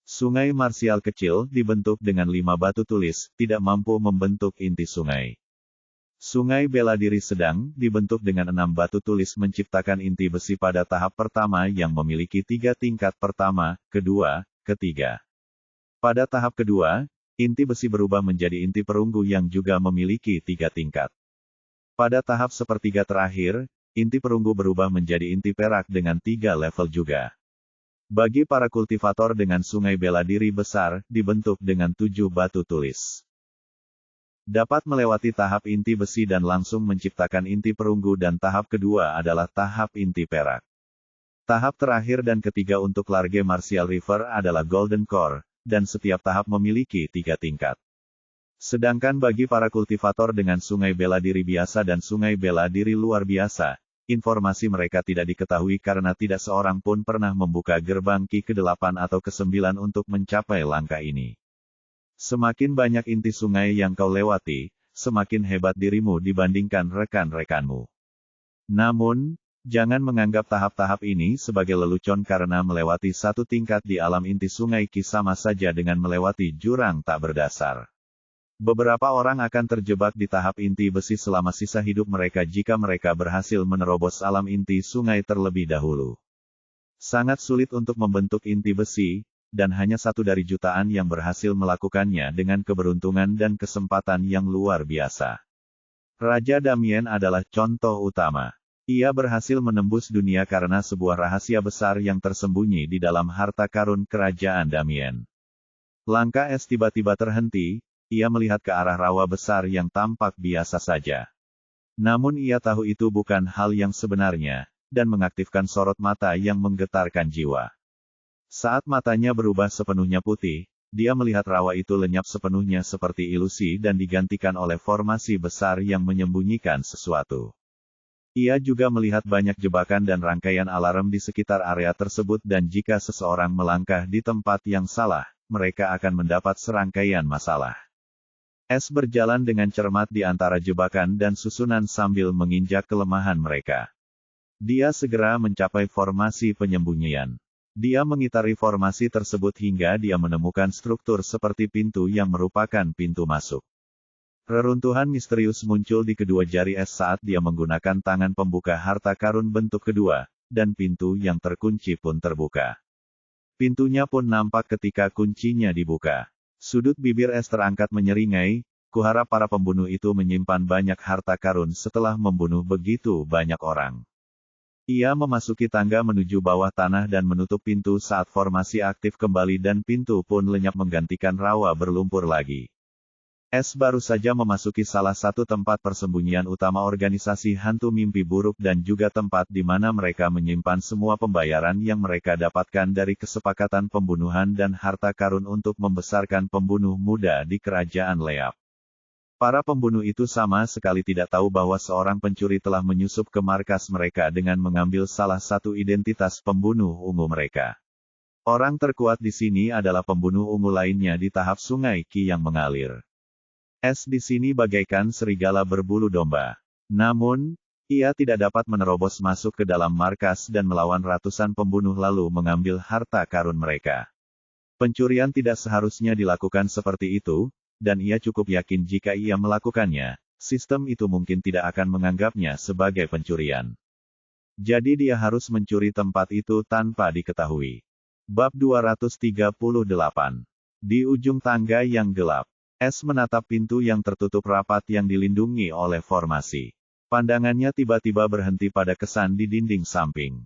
Sungai Marsial kecil, dibentuk dengan 5 batu tulis, tidak mampu membentuk inti sungai. Sungai Bela Diri sedang, dibentuk dengan 6 batu tulis menciptakan inti besi pada tahap pertama yang memiliki 3 tingkat pertama, kedua, ketiga. Pada tahap kedua, inti besi berubah menjadi inti perunggu yang juga memiliki 3 tingkat. Pada tahap sepertiga terakhir, inti perunggu berubah menjadi inti perak dengan 3 level juga. Bagi para kultivator dengan Sungai Bela Diri besar, dibentuk dengan 7 batu tulis. Dapat melewati tahap inti besi dan langsung menciptakan inti perunggu dan tahap kedua adalah tahap inti perak. Tahap terakhir dan ketiga untuk Large Martial River adalah Golden Core, dan setiap tahap memiliki 3 tingkat. Sedangkan bagi para kultivator dengan Sungai Bela Diri biasa dan Sungai Bela Diri luar biasa, informasi mereka tidak diketahui karena tidak seorang pun pernah membuka gerbang Qi ke-8 atau ke-9 untuk mencapai langkah ini. Semakin banyak inti sungai yang kau lewati, semakin hebat dirimu dibandingkan rekan-rekanmu. Namun, jangan menganggap tahap-tahap ini sebagai lelucon karena melewati satu tingkat di alam inti Sungai Qi sama saja dengan melewati jurang tak berdasar. Beberapa orang akan terjebak di tahap inti besi selama sisa hidup mereka jika mereka berhasil menerobos alam inti sungai terlebih dahulu. Sangat sulit untuk membentuk inti besi, dan hanya 1 dari jutaan yang berhasil melakukannya dengan keberuntungan dan kesempatan yang luar biasa. Raja Damien adalah contoh utama. Ia berhasil menembus dunia karena sebuah rahasia besar yang tersembunyi di dalam harta karun kerajaan Damien. Langkah Es tiba-tiba terhenti. Ia melihat ke arah rawa besar yang tampak biasa saja. Namun ia tahu itu bukan hal yang sebenarnya, dan mengaktifkan sorot mata yang menggetarkan jiwa. Saat matanya berubah sepenuhnya putih, dia melihat rawa itu lenyap sepenuhnya seperti ilusi dan digantikan oleh formasi besar yang menyembunyikan sesuatu. Ia juga melihat banyak jebakan dan rangkaian alarm di sekitar area tersebut dan jika seseorang melangkah di tempat yang salah, mereka akan mendapat serangkaian masalah. Es berjalan dengan cermat di antara jebakan dan susunan sambil menginjak kelemahan mereka. Dia segera mencapai formasi penyembunyian. Dia mengitari formasi tersebut hingga dia menemukan struktur seperti pintu yang merupakan pintu masuk. Reruntuhan misterius muncul di kedua jari Es saat dia menggunakan tangan pembuka harta karun bentuk kedua, dan pintu yang terkunci pun terbuka. Pintunya pun nampak ketika kuncinya dibuka. Sudut bibir Es terangkat menyeringai, kuharap para pembunuh itu menyimpan banyak harta karun setelah membunuh begitu banyak orang. Ia memasuki tangga menuju bawah tanah dan menutup pintu saat formasi aktif kembali dan pintu pun lenyap menggantikan rawa berlumpur lagi. Es baru saja memasuki salah satu tempat persembunyian utama organisasi hantu mimpi buruk dan juga tempat di mana mereka menyimpan semua pembayaran yang mereka dapatkan dari kesepakatan pembunuhan dan harta karun untuk membesarkan pembunuh muda di kerajaan Leap. Para pembunuh itu sama sekali tidak tahu bahwa seorang pencuri telah menyusup ke markas mereka dengan mengambil salah satu identitas pembunuh ungu mereka. Orang terkuat di sini adalah pembunuh ungu lainnya di tahap Sungai Qi yang mengalir. Es di sini bagaikan serigala berbulu domba. Namun, ia tidak dapat menerobos masuk ke dalam markas dan melawan ratusan pembunuh lalu mengambil harta karun mereka. Pencurian tidak seharusnya dilakukan seperti itu, dan ia cukup yakin jika ia melakukannya, sistem itu mungkin tidak akan menganggapnya sebagai pencurian. Jadi dia harus mencuri tempat itu tanpa diketahui. Bab 238. Di ujung tangga yang gelap. Es menatap pintu yang tertutup rapat yang dilindungi oleh formasi. Pandangannya tiba-tiba berhenti pada kesan di dinding samping.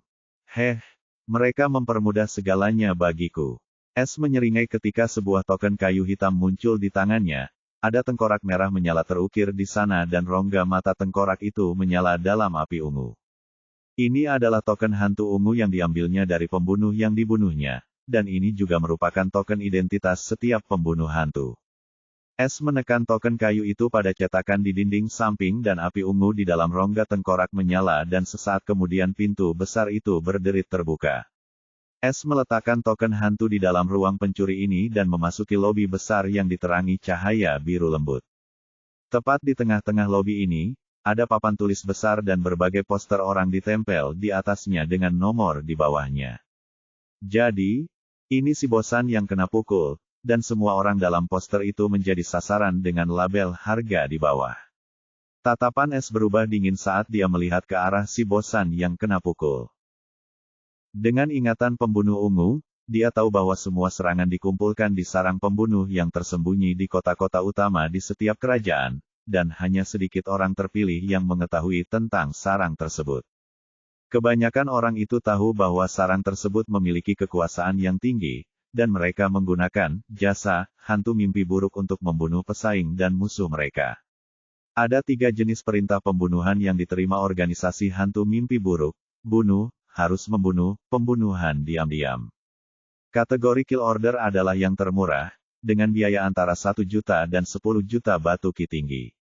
Mereka mempermudah segalanya bagiku. Es menyeringai ketika sebuah token kayu hitam muncul di tangannya. Ada tengkorak merah menyala terukir di sana dan rongga mata tengkorak itu menyala dalam api ungu. Ini adalah token hantu ungu yang diambilnya dari pembunuh yang dibunuhnya, dan ini juga merupakan token identitas setiap pembunuh hantu. Es menekan token kayu itu pada cetakan di dinding samping dan api ungu di dalam rongga tengkorak menyala dan sesaat kemudian pintu besar itu berderit terbuka. S meletakkan token hantu di dalam ruang pencuri ini dan memasuki lobi besar yang diterangi cahaya biru lembut. Tepat di tengah-tengah lobi ini, ada papan tulis besar dan berbagai poster orang ditempel di atasnya dengan nomor di bawahnya. Jadi, ini si bosan yang kena pukul, dan semua orang dalam poster itu menjadi sasaran dengan label harga di bawah. Tatapan S berubah dingin saat dia melihat ke arah si bosan yang kena pukul. Dengan ingatan pembunuh ungu, dia tahu bahwa semua serangan dikumpulkan di sarang pembunuh yang tersembunyi di kota-kota utama di setiap kerajaan, dan hanya sedikit orang terpilih yang mengetahui tentang sarang tersebut. Kebanyakan orang itu tahu bahwa sarang tersebut memiliki kekuasaan yang tinggi, dan mereka menggunakan jasa hantu mimpi buruk untuk membunuh pesaing dan musuh mereka. Ada 3 jenis perintah pembunuhan yang diterima organisasi hantu mimpi buruk: bunuh, harus membunuh, pembunuhan diam-diam. Kategori kill order adalah yang termurah, dengan biaya antara 1 juta dan 10 juta batu ki tinggi.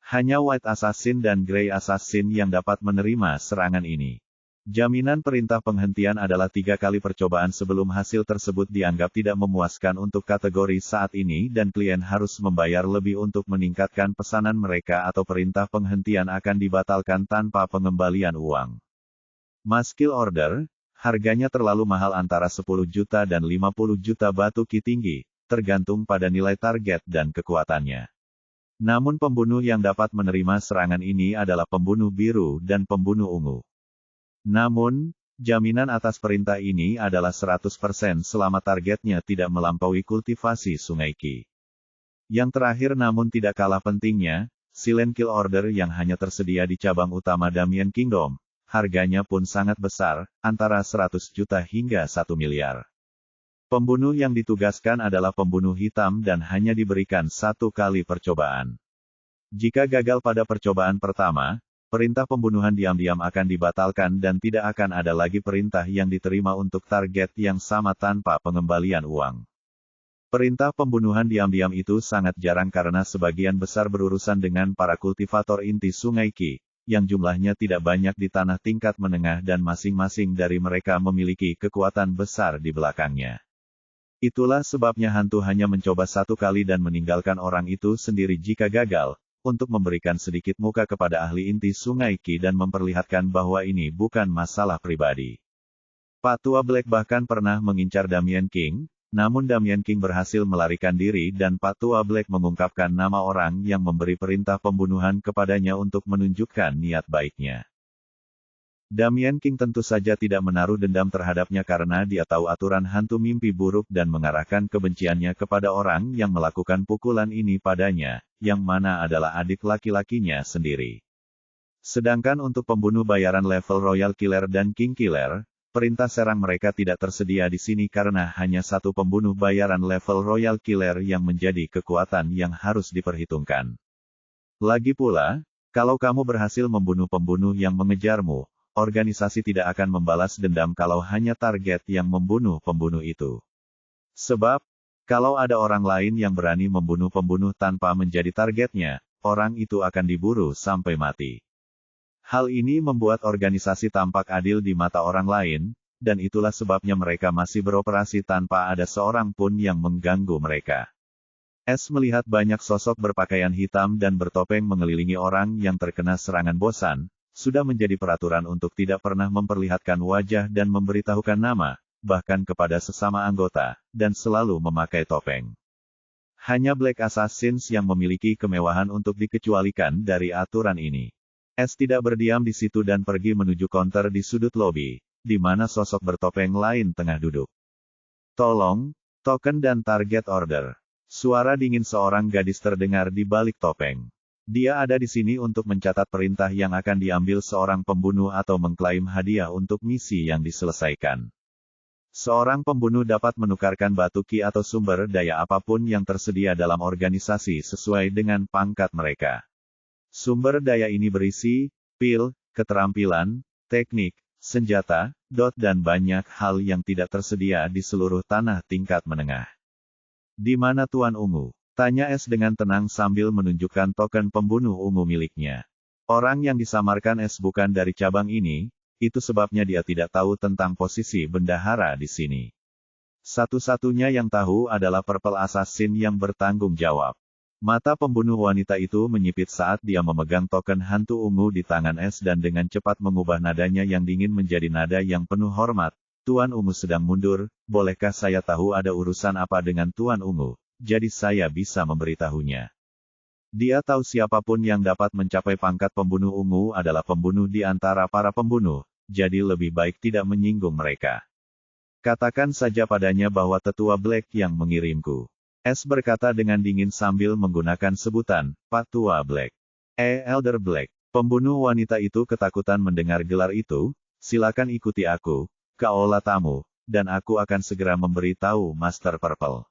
Hanya White Assassin dan Grey Assassin yang dapat menerima serangan ini. Jaminan perintah penghentian adalah 3 kali percobaan sebelum hasil tersebut dianggap tidak memuaskan untuk kategori saat ini dan klien harus membayar lebih untuk meningkatkan pesanan mereka atau perintah penghentian akan dibatalkan tanpa pengembalian uang. Mass kill order, harganya terlalu mahal antara 10 juta dan 50 juta batu ki tinggi, tergantung pada nilai target dan kekuatannya. Namun pembunuh yang dapat menerima serangan ini adalah pembunuh biru dan pembunuh ungu. Namun, jaminan atas perintah ini adalah 100% selama targetnya tidak melampaui kultivasi sungai Qi. Yang terakhir namun tidak kalah pentingnya, silent kill order yang hanya tersedia di cabang utama Damien Kingdom. Harganya pun sangat besar, antara 100 juta hingga 1 miliar. Pembunuh yang ditugaskan adalah pembunuh hitam dan hanya diberikan 1 kali percobaan. Jika gagal pada percobaan pertama, perintah pembunuhan diam-diam akan dibatalkan dan tidak akan ada lagi perintah yang diterima untuk target yang sama tanpa pengembalian uang. Perintah pembunuhan diam-diam itu sangat jarang karena sebagian besar berurusan dengan para kultivator inti sungai Qi, yang jumlahnya tidak banyak di tanah tingkat menengah dan masing-masing dari mereka memiliki kekuatan besar di belakangnya. Itulah sebabnya hantu hanya mencoba 1 kali dan meninggalkan orang itu sendiri jika gagal, untuk memberikan sedikit muka kepada ahli inti sungai Qi dan memperlihatkan bahwa ini bukan masalah pribadi. Pak Tua Black bahkan pernah mengincar Damien King, namun Damien King berhasil melarikan diri dan Pak Tua Black mengungkapkan nama orang yang memberi perintah pembunuhan kepadanya untuk menunjukkan niat baiknya. Damien King tentu saja tidak menaruh dendam terhadapnya karena dia tahu aturan hantu mimpi buruk dan mengarahkan kebenciannya kepada orang yang melakukan pukulan ini padanya, yang mana adalah adik laki-lakinya sendiri. Sedangkan untuk pembunuh bayaran level Royal Killer dan King Killer, perintah serang mereka tidak tersedia di sini karena hanya 1 pembunuh bayaran level Royal Killer yang menjadi kekuatan yang harus diperhitungkan. Lagi pula, kalau kamu berhasil membunuh pembunuh yang mengejarmu, organisasi tidak akan membalas dendam kalau hanya target yang membunuh pembunuh itu. Sebab, kalau ada orang lain yang berani membunuh pembunuh tanpa menjadi targetnya, orang itu akan diburu sampai mati. Hal ini membuat organisasi tampak adil di mata orang lain, dan itulah sebabnya mereka masih beroperasi tanpa ada seorang pun yang mengganggu mereka. S melihat banyak sosok berpakaian hitam dan bertopeng mengelilingi orang yang terkena serangan bosan, sudah menjadi peraturan untuk tidak pernah memperlihatkan wajah dan memberitahukan nama, bahkan kepada sesama anggota, dan selalu memakai topeng. Hanya Black Assassins yang memiliki kemewahan untuk dikecualikan dari aturan ini. S tidak berdiam di situ dan pergi menuju counter di sudut lobi, di mana sosok bertopeng lain tengah duduk. Tolong, token dan target order. Suara dingin seorang gadis terdengar di balik topeng. Dia ada di sini untuk mencatat perintah yang akan diambil seorang pembunuh atau mengklaim hadiah untuk misi yang diselesaikan. Seorang pembunuh dapat menukarkan batu ki atau sumber daya apapun yang tersedia dalam organisasi sesuai dengan pangkat mereka. Sumber daya ini berisi pil, keterampilan, teknik, senjata, dan banyak hal yang tidak tersedia di seluruh tanah tingkat menengah. Di mana Tuan Ungu? Tanya S dengan tenang sambil menunjukkan token pembunuh ungu miliknya. Orang yang disamarkan S bukan dari cabang ini, itu sebabnya dia tidak tahu tentang posisi bendahara di sini. Satu-satunya yang tahu adalah Purple Assassin yang bertanggung jawab. Mata pembunuh wanita itu menyipit saat dia memegang token hantu ungu di tangan S dan dengan cepat mengubah nadanya yang dingin menjadi nada yang penuh hormat. Tuan Ungu sedang mundur, bolehkah saya tahu ada urusan apa dengan Tuan Ungu? Jadi saya bisa memberitahunya. Dia tahu siapapun yang dapat mencapai pangkat pembunuh ungu adalah pembunuh di antara para pembunuh, jadi lebih baik tidak menyinggung mereka. Katakan saja padanya bahwa tetua Black yang mengirimku. S berkata dengan dingin sambil menggunakan sebutan, Pak Tua Black. Elder Black. Pembunuh wanita itu ketakutan mendengar gelar itu, silakan ikuti aku, ke aula tamu, dan aku akan segera memberitahu Master Purple.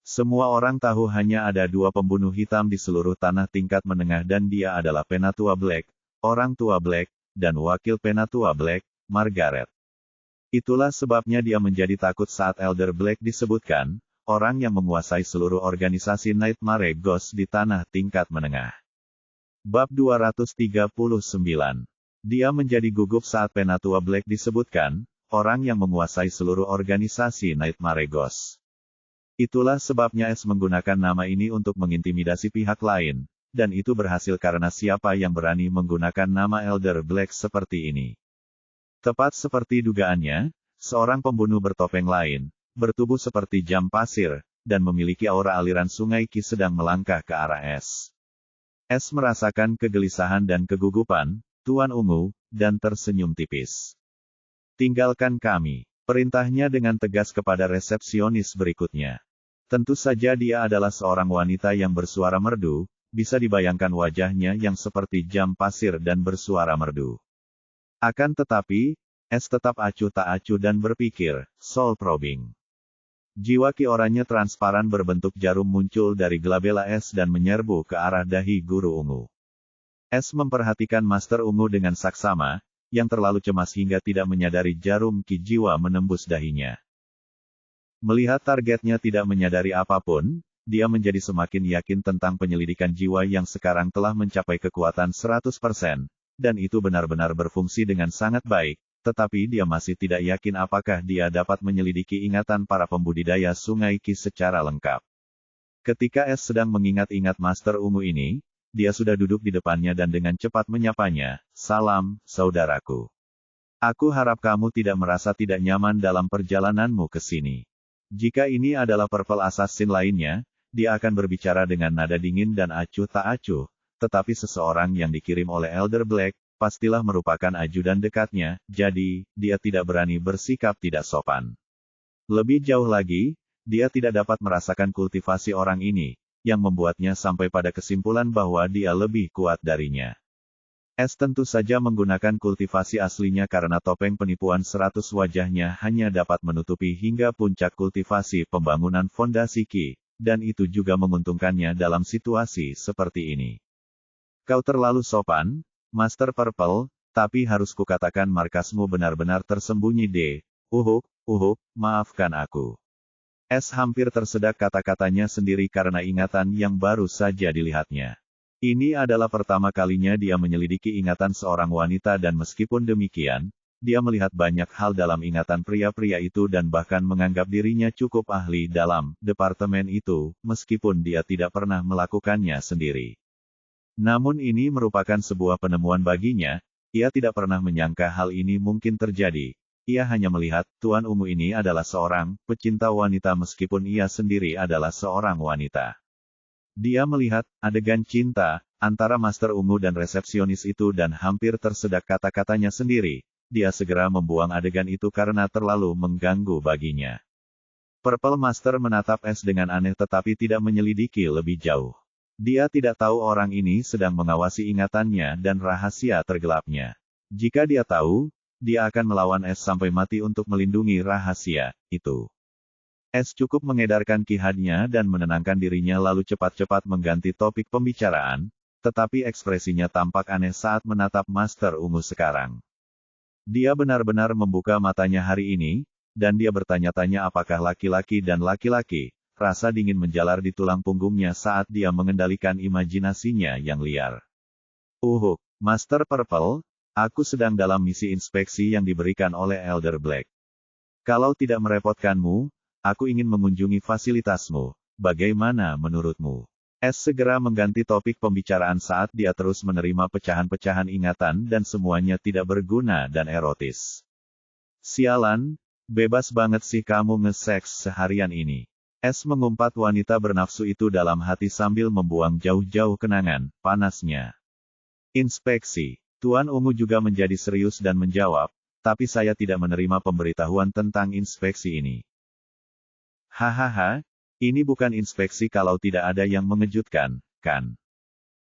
Semua orang tahu hanya ada 2 pembunuh hitam di seluruh tanah tingkat menengah dan dia adalah Penatua Black, orang tua Black, dan wakil Penatua Black, Margaret. Itulah sebabnya dia menjadi takut saat Elder Black disebutkan, orang yang menguasai seluruh organisasi Nightmare Ghost di tanah tingkat menengah. Bab 239. Dia menjadi gugup saat Penatua Black disebutkan, orang yang menguasai seluruh organisasi Nightmare Ghost. Itulah sebabnya S menggunakan nama ini untuk mengintimidasi pihak lain, dan itu berhasil karena siapa yang berani menggunakan nama Elder Black seperti ini. Tepat seperti dugaannya, seorang pembunuh bertopeng lain, bertubuh seperti jam pasir, dan memiliki aura aliran sungai Ki sedang melangkah ke arah S. S merasakan kegelisahan dan kegugupan, Tuan Ungu, dan tersenyum tipis. Tinggalkan kami, perintahnya dengan tegas kepada resepsionis berikutnya. Tentu saja dia adalah seorang wanita yang bersuara merdu, bisa dibayangkan wajahnya yang seperti jam pasir dan bersuara merdu. Akan tetapi, S tetap acuh tak acuh dan berpikir, soul probing. Jiwa Ki oranye transparan berbentuk jarum muncul dari glabella S dan menyerbu ke arah dahi guru ungu. S memperhatikan Master Ungu dengan saksama, yang terlalu cemas hingga tidak menyadari jarum Ki jiwa menembus dahinya. Melihat targetnya tidak menyadari apapun, dia menjadi semakin yakin tentang penyelidikan jiwa yang sekarang telah mencapai kekuatan 100%. Dan itu benar-benar berfungsi dengan sangat baik, tetapi dia masih tidak yakin apakah dia dapat menyelidiki ingatan para pembudidaya sungai Ki secara lengkap. Ketika S sedang mengingat-ingat Master Ungu ini, dia sudah duduk di depannya dan dengan cepat menyapanya, salam, saudaraku. Aku harap kamu tidak merasa tidak nyaman dalam perjalananmu ke sini. Jika ini adalah Purple Assassin lainnya, dia akan berbicara dengan nada dingin dan acuh tak acuh. Tetapi seseorang yang dikirim oleh Elder Black, pastilah merupakan ajudan dekatnya, jadi, dia tidak berani bersikap tidak sopan. Lebih jauh lagi, dia tidak dapat merasakan kultivasi orang ini, yang membuatnya sampai pada kesimpulan bahwa dia lebih kuat darinya. S tentu saja menggunakan kultivasi aslinya karena topeng penipuan 100 wajahnya hanya dapat menutupi hingga puncak kultivasi pembangunan fondasi Ki, dan itu juga menguntungkannya dalam situasi seperti ini. Kau terlalu sopan, Master Purple, tapi harus kukatakan markasmu benar-benar tersembunyi maafkan aku. S hampir tersedak kata-katanya sendiri karena ingatan yang baru saja dilihatnya. Ini adalah pertama kalinya dia menyelidiki ingatan seorang wanita dan meskipun demikian, dia melihat banyak hal dalam ingatan pria-pria itu dan bahkan menganggap dirinya cukup ahli dalam departemen itu, meskipun dia tidak pernah melakukannya sendiri. Namun ini merupakan sebuah penemuan baginya, ia tidak pernah menyangka hal ini mungkin terjadi. Ia hanya melihat, Tuan Ungu ini adalah seorang pecinta wanita meskipun ia sendiri adalah seorang wanita. Dia melihat adegan cinta antara Master Ungu dan resepsionis itu dan hampir tersedak kata-katanya sendiri. Dia segera membuang adegan itu karena terlalu mengganggu baginya. Purple Master menatap S dengan aneh tetapi tidak menyelidiki lebih jauh. Dia tidak tahu orang ini sedang mengawasi ingatannya dan rahasia tergelapnya. Jika dia tahu, dia akan melawan S sampai mati untuk melindungi rahasia itu. S cukup mengedarkan kihadnya dan menenangkan dirinya lalu cepat-cepat mengganti topik pembicaraan, tetapi ekspresinya tampak aneh saat menatap Master Ungu sekarang. Dia benar-benar membuka matanya hari ini, dan dia bertanya-tanya apakah laki-laki dan laki-laki. Rasa dingin menjalar di tulang punggungnya saat dia mengendalikan imajinasinya yang liar. Master Purple, Aku sedang dalam misi inspeksi yang diberikan oleh Elder Black. Kalau tidak merepotkanmu, aku ingin mengunjungi fasilitasmu. Bagaimana menurutmu? S segera mengganti topik pembicaraan saat dia terus menerima pecahan-pecahan ingatan dan semuanya tidak berguna dan erotis. Sialan, bebas banget sih kamu nge-seks seharian ini. S mengumpat wanita bernafsu itu dalam hati sambil membuang jauh-jauh kenangan panasnya. Inspeksi. Tuan Ungu juga menjadi serius dan menjawab, tapi saya tidak menerima pemberitahuan tentang inspeksi ini. Hahaha, ini bukan inspeksi kalau tidak ada yang mengejutkan, kan?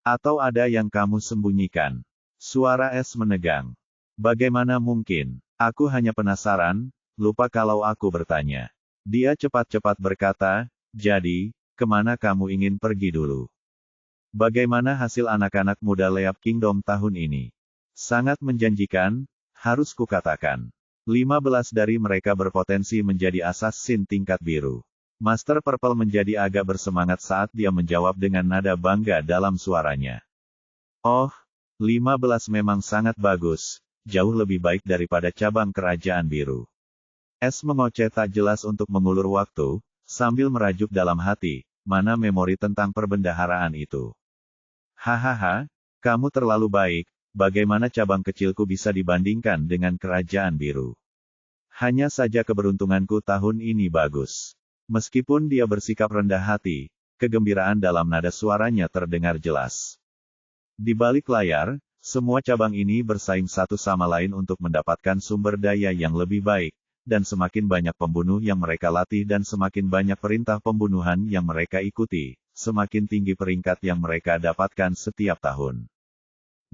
Atau ada yang kamu sembunyikan? Suara S menegang. Bagaimana mungkin? Aku hanya penasaran, lupa kalau aku bertanya. Dia cepat-cepat berkata, jadi, kemana kamu ingin pergi dulu? Bagaimana hasil anak-anak muda Leap Kingdom tahun ini? Sangat menjanjikan, harus kukatakan. 15 dari mereka berpotensi menjadi assassin tingkat biru. Master Purple menjadi agak bersemangat saat dia menjawab dengan nada bangga dalam suaranya. Oh, 15 memang sangat bagus, jauh lebih baik daripada cabang kerajaan biru. S mengoceh tak jelas untuk mengulur waktu, sambil merajuk dalam hati, mana memori tentang perbendaharaan itu. Hahaha, kamu terlalu baik. Bagaimana cabang kecilku bisa dibandingkan dengan kerajaan biru? Hanya saja keberuntunganku tahun ini bagus. Meskipun dia bersikap rendah hati, kegembiraan dalam nada suaranya terdengar jelas. Di balik layar, semua cabang ini bersaing satu sama lain untuk mendapatkan sumber daya yang lebih baik, dan semakin banyak pembunuh yang mereka latih dan semakin banyak perintah pembunuhan yang mereka ikuti, semakin tinggi peringkat yang mereka dapatkan setiap tahun.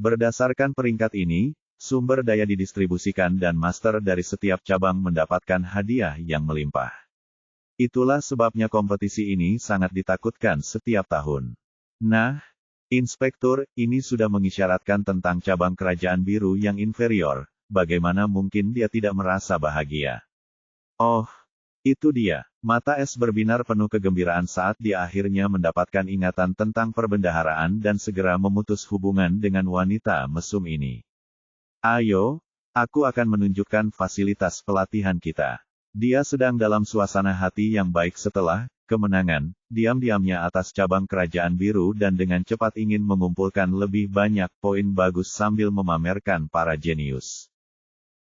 Berdasarkan peringkat ini, sumber daya didistribusikan dan master dari setiap cabang mendapatkan hadiah yang melimpah. Itulah sebabnya kompetisi ini sangat ditakutkan setiap tahun. Nah, Inspektur, ini sudah mengisyaratkan tentang cabang kerajaan biru yang inferior, bagaimana mungkin dia tidak merasa bahagia? Oh, itu dia. Mata S berbinar penuh kegembiraan saat dia akhirnya mendapatkan ingatan tentang perbendaharaan dan segera memutus hubungan dengan wanita mesum ini. Ayo, aku akan menunjukkan fasilitas pelatihan kita. Dia sedang dalam suasana hati yang baik setelah kemenangan, diam-diamnya atas cabang kerajaan biru dan dengan cepat ingin mengumpulkan lebih banyak poin bagus sambil memamerkan para jenius.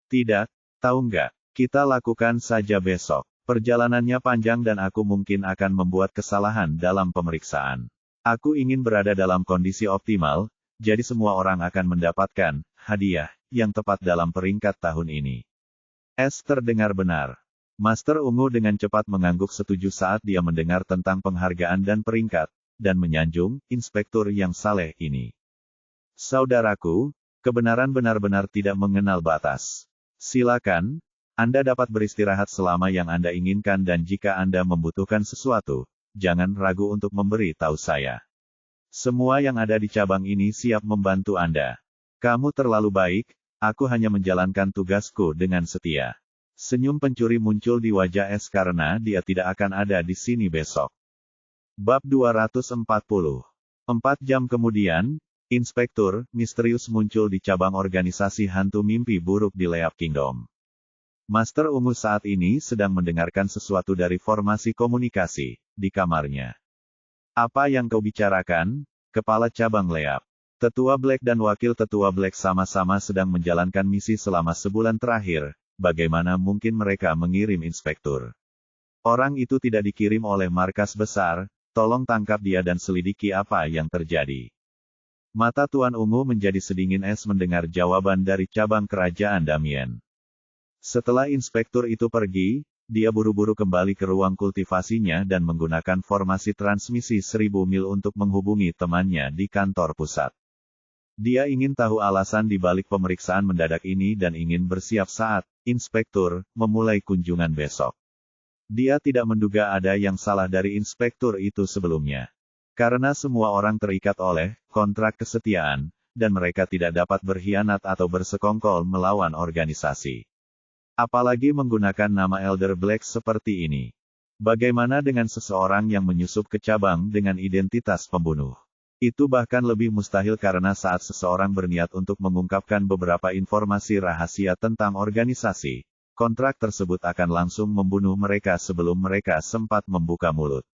Tidak, tahu nggak, kita lakukan saja besok. Perjalanannya panjang dan aku mungkin akan membuat kesalahan dalam pemeriksaan. Aku ingin berada dalam kondisi optimal, jadi semua orang akan mendapatkan hadiah yang tepat dalam peringkat tahun ini. S terdengar benar. Master Ungu dengan cepat mengangguk setuju saat dia mendengar tentang penghargaan dan peringkat, dan menyanjung inspektur yang saleh ini. Saudaraku, kebenaran benar-benar tidak mengenal batas. Silakan. Anda dapat beristirahat selama yang Anda inginkan dan jika Anda membutuhkan sesuatu, jangan ragu untuk memberi tahu saya. Semua yang ada di cabang ini siap membantu Anda. Kamu terlalu baik, aku hanya menjalankan tugasku dengan setia. Senyum pencuri muncul di wajah S karena dia tidak akan ada di sini besok. Bab 240. 4 jam kemudian, Inspektur misterius muncul di cabang organisasi hantu mimpi buruk di Leap Kingdom. Master Ungu saat ini sedang mendengarkan sesuatu dari formasi komunikasi, di kamarnya. Apa yang kau bicarakan, Kepala Cabang Leap? Tetua Black dan Wakil Tetua Black sama-sama sedang menjalankan misi selama sebulan terakhir, bagaimana mungkin mereka mengirim inspektur? Orang itu tidak dikirim oleh markas besar, tolong tangkap dia dan selidiki apa yang terjadi. Mata Tuan Ungu menjadi sedingin es mendengar jawaban dari cabang kerajaan Damien. Setelah inspektur itu pergi, dia buru-buru kembali ke ruang kultivasinya dan menggunakan formasi transmisi 1000 mil untuk menghubungi temannya di kantor pusat. Dia ingin tahu alasan di balik pemeriksaan mendadak ini dan ingin bersiap saat inspektur memulai kunjungan besok. Dia tidak menduga ada yang salah dari inspektur itu sebelumnya. Karena semua orang terikat oleh kontrak kesetiaan, dan mereka tidak dapat berkhianat atau bersekongkol melawan organisasi. Apalagi menggunakan nama Elder Black seperti ini. Bagaimana dengan seseorang yang menyusup ke cabang dengan identitas pembunuh? Itu bahkan lebih mustahil karena saat seseorang berniat untuk mengungkapkan beberapa informasi rahasia tentang organisasi, kontrak tersebut akan langsung membunuh mereka sebelum mereka sempat membuka mulut.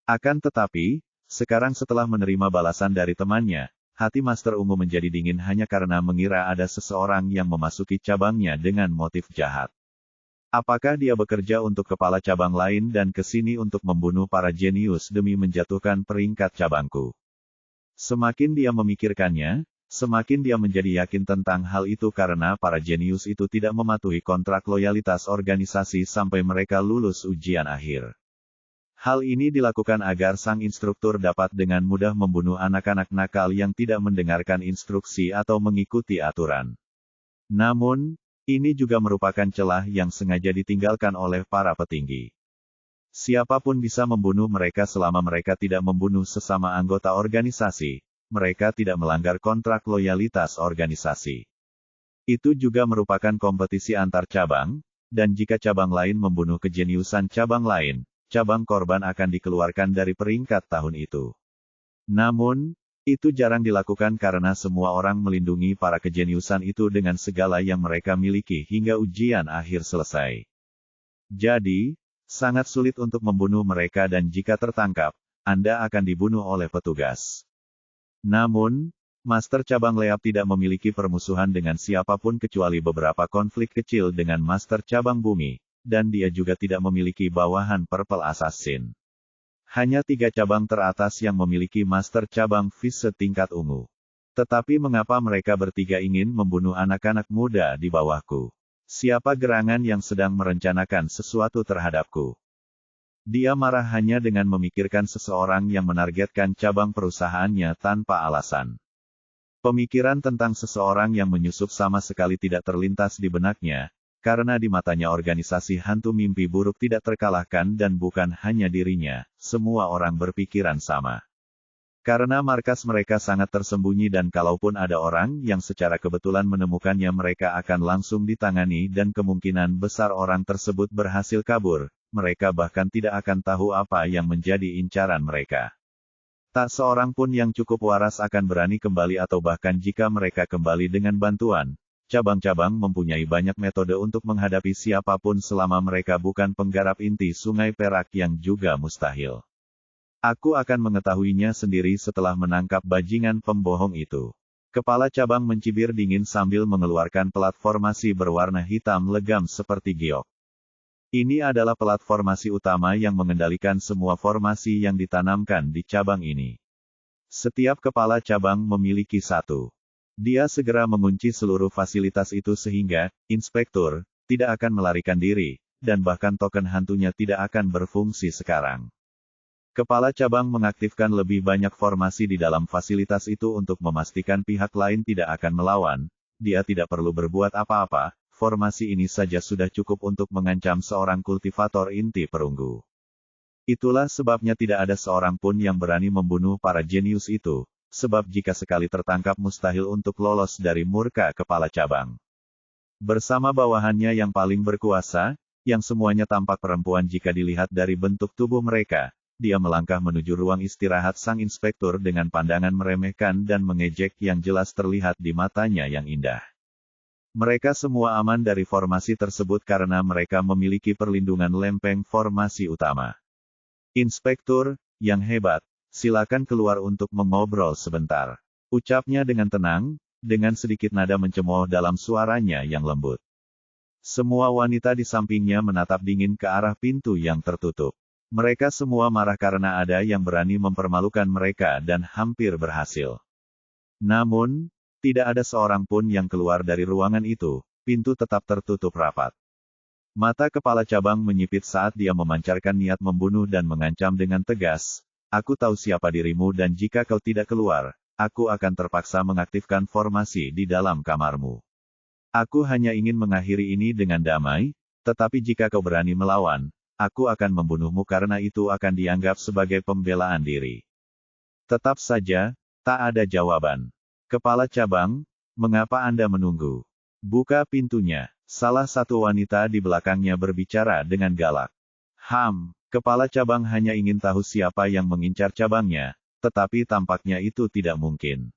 Akan tetapi, sekarang setelah menerima balasan dari temannya, hati Master Ungu menjadi dingin hanya karena mengira ada seseorang yang memasuki cabangnya dengan motif jahat. Apakah dia bekerja untuk kepala cabang lain dan ke sini untuk membunuh para jenius demi menjatuhkan peringkat cabangku? Semakin dia memikirkannya, semakin dia menjadi yakin tentang hal itu karena para jenius itu tidak mematuhi kontrak loyalitas organisasi sampai mereka lulus ujian akhir. Hal ini dilakukan agar sang instruktur dapat dengan mudah membunuh anak-anak nakal yang tidak mendengarkan instruksi atau mengikuti aturan. Namun, ini juga merupakan celah yang sengaja ditinggalkan oleh para petinggi. Siapapun bisa membunuh mereka selama mereka tidak membunuh sesama anggota organisasi, mereka tidak melanggar kontrak loyalitas organisasi. Itu juga merupakan kompetisi antar cabang, dan jika cabang lain membunuh kejeniusan cabang lain, cabang korban akan dikeluarkan dari peringkat tahun itu. Namun, itu jarang dilakukan karena semua orang melindungi para kejeniusan itu dengan segala yang mereka miliki hingga ujian akhir selesai. Jadi, sangat sulit untuk membunuh mereka dan jika tertangkap, Anda akan dibunuh oleh petugas. Namun, Master Cabang Leap tidak memiliki permusuhan dengan siapapun kecuali beberapa konflik kecil dengan Master Cabang Bumi, dan dia juga tidak memiliki bawahan Purple Assassin. Hanya 3 cabang teratas yang memiliki Master Cabang Fist setingkat ungu. Tetapi mengapa mereka bertiga ingin membunuh anak-anak muda di bawahku? Siapa gerangan yang sedang merencanakan sesuatu terhadapku? Dia marah hanya dengan memikirkan seseorang yang menargetkan cabang perusahaannya tanpa alasan. Pemikiran tentang seseorang yang menyusup sama sekali tidak terlintas di benaknya, karena di matanya organisasi hantu mimpi buruk tidak terkalahkan dan bukan hanya dirinya, semua orang berpikiran sama. Karena markas mereka sangat tersembunyi dan kalaupun ada orang yang secara kebetulan menemukannya mereka akan langsung ditangani dan kemungkinan besar orang tersebut berhasil kabur, mereka bahkan tidak akan tahu apa yang menjadi incaran mereka. Tak seorang pun yang cukup waras akan berani kembali atau bahkan jika mereka kembali dengan bantuan. Cabang-cabang mempunyai banyak metode untuk menghadapi siapapun selama mereka bukan penggarap inti Sungai Perak yang juga mustahil. Aku akan mengetahuinya sendiri setelah menangkap bajingan pembohong itu. Kepala cabang mencibir dingin sambil mengeluarkan pelat formasi berwarna hitam legam seperti giok. Ini adalah pelat formasi utama yang mengendalikan semua formasi yang ditanamkan di cabang ini. Setiap kepala cabang memiliki satu. Dia segera mengunci seluruh fasilitas itu sehingga, inspektur, tidak akan melarikan diri, dan bahkan token hantunya tidak akan berfungsi sekarang. Kepala cabang mengaktifkan lebih banyak formasi di dalam fasilitas itu untuk memastikan pihak lain tidak akan melawan, dia tidak perlu berbuat apa-apa, formasi ini saja sudah cukup untuk mengancam seorang kultivator inti perunggu. Itulah sebabnya tidak ada seorang pun yang berani membunuh para jenius itu. Sebab jika sekali tertangkap mustahil untuk lolos dari murka kepala cabang. Bersama bawahannya yang paling berkuasa, yang semuanya tampak perempuan jika dilihat dari bentuk tubuh mereka, dia melangkah menuju ruang istirahat sang inspektur dengan pandangan meremehkan dan mengejek yang jelas terlihat di matanya yang indah. Mereka semua aman dari formasi tersebut karena mereka memiliki perlindungan lempeng formasi utama. Inspektur, yang hebat. Silakan keluar untuk mengobrol sebentar. Ucapnya dengan tenang, dengan sedikit nada mencemooh dalam suaranya yang lembut. Semua wanita di sampingnya menatap dingin ke arah pintu yang tertutup. Mereka semua marah karena ada yang berani mempermalukan mereka dan hampir berhasil. Namun, tidak ada seorang pun yang keluar dari ruangan itu, pintu tetap tertutup rapat. Mata kepala cabang menyipit saat dia memancarkan niat membunuh dan mengancam dengan tegas. Aku tahu siapa dirimu dan jika kau tidak keluar, aku akan terpaksa mengaktifkan formasi di dalam kamarmu. Aku hanya ingin mengakhiri ini dengan damai, tetapi jika kau berani melawan, aku akan membunuhmu karena itu akan dianggap sebagai pembelaan diri. Tetap saja, tak ada jawaban. Kepala cabang, mengapa Anda menunggu? Buka pintunya. Salah satu wanita di belakangnya berbicara dengan galak. Kepala cabang hanya ingin tahu siapa yang mengincar cabangnya, tetapi tampaknya itu tidak mungkin.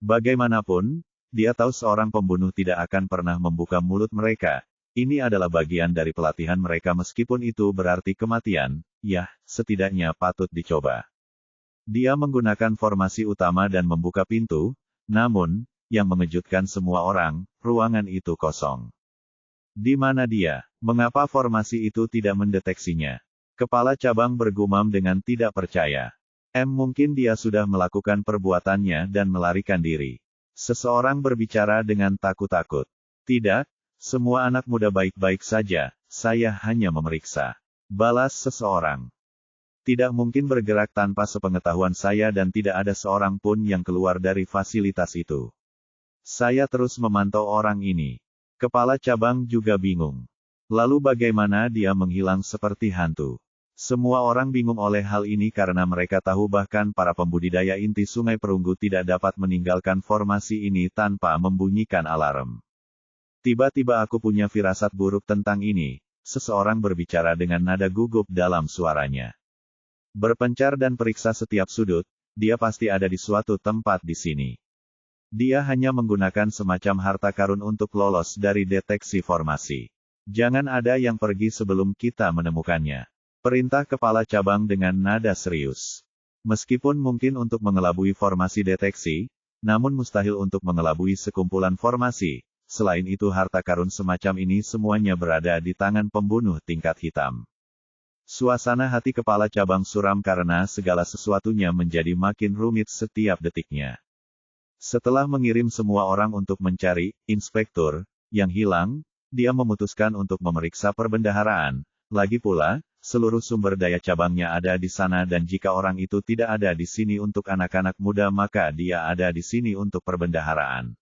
Bagaimanapun, dia tahu seorang pembunuh tidak akan pernah membuka mulut mereka. Ini adalah bagian dari pelatihan mereka meskipun itu berarti kematian, ya, setidaknya patut dicoba. Dia menggunakan formasi utama dan membuka pintu, namun, yang mengejutkan semua orang, ruangan itu kosong. Di mana dia? Mengapa formasi itu tidak mendeteksinya? Kepala cabang bergumam dengan tidak percaya. Mungkin dia sudah melakukan perbuatannya dan melarikan diri. Seseorang berbicara dengan takut-takut. Tidak, semua anak muda baik-baik saja, saya hanya memeriksa. Balas seseorang. Tidak mungkin bergerak tanpa sepengetahuan saya dan tidak ada seorang pun yang keluar dari fasilitas itu. Saya terus memantau orang ini. Kepala cabang juga bingung. Lalu bagaimana dia menghilang seperti hantu? Semua orang bingung oleh hal ini karena mereka tahu bahkan para pembudidaya inti Sungai Perunggu tidak dapat meninggalkan formasi ini tanpa membunyikan alarm. Tiba-tiba aku punya firasat buruk tentang ini, seseorang berbicara dengan nada gugup dalam suaranya. Berpencar dan periksa setiap sudut, dia pasti ada di suatu tempat di sini. Dia hanya menggunakan semacam harta karun untuk lolos dari deteksi formasi. Jangan ada yang pergi sebelum kita menemukannya. Perintah kepala cabang dengan nada serius. Meskipun mungkin untuk mengelabui formasi deteksi, namun mustahil untuk mengelabui sekumpulan formasi. Selain itu harta karun semacam ini semuanya berada di tangan pembunuh tingkat hitam. Suasana hati kepala cabang suram karena segala sesuatunya menjadi makin rumit setiap detiknya. Setelah mengirim semua orang untuk mencari inspektur yang hilang, dia memutuskan untuk memeriksa perbendaharaan. Lagi pula, seluruh sumber daya cabangnya ada di sana dan jika orang itu tidak ada di sini untuk anak-anak muda maka dia ada di sini untuk perbendaharaan.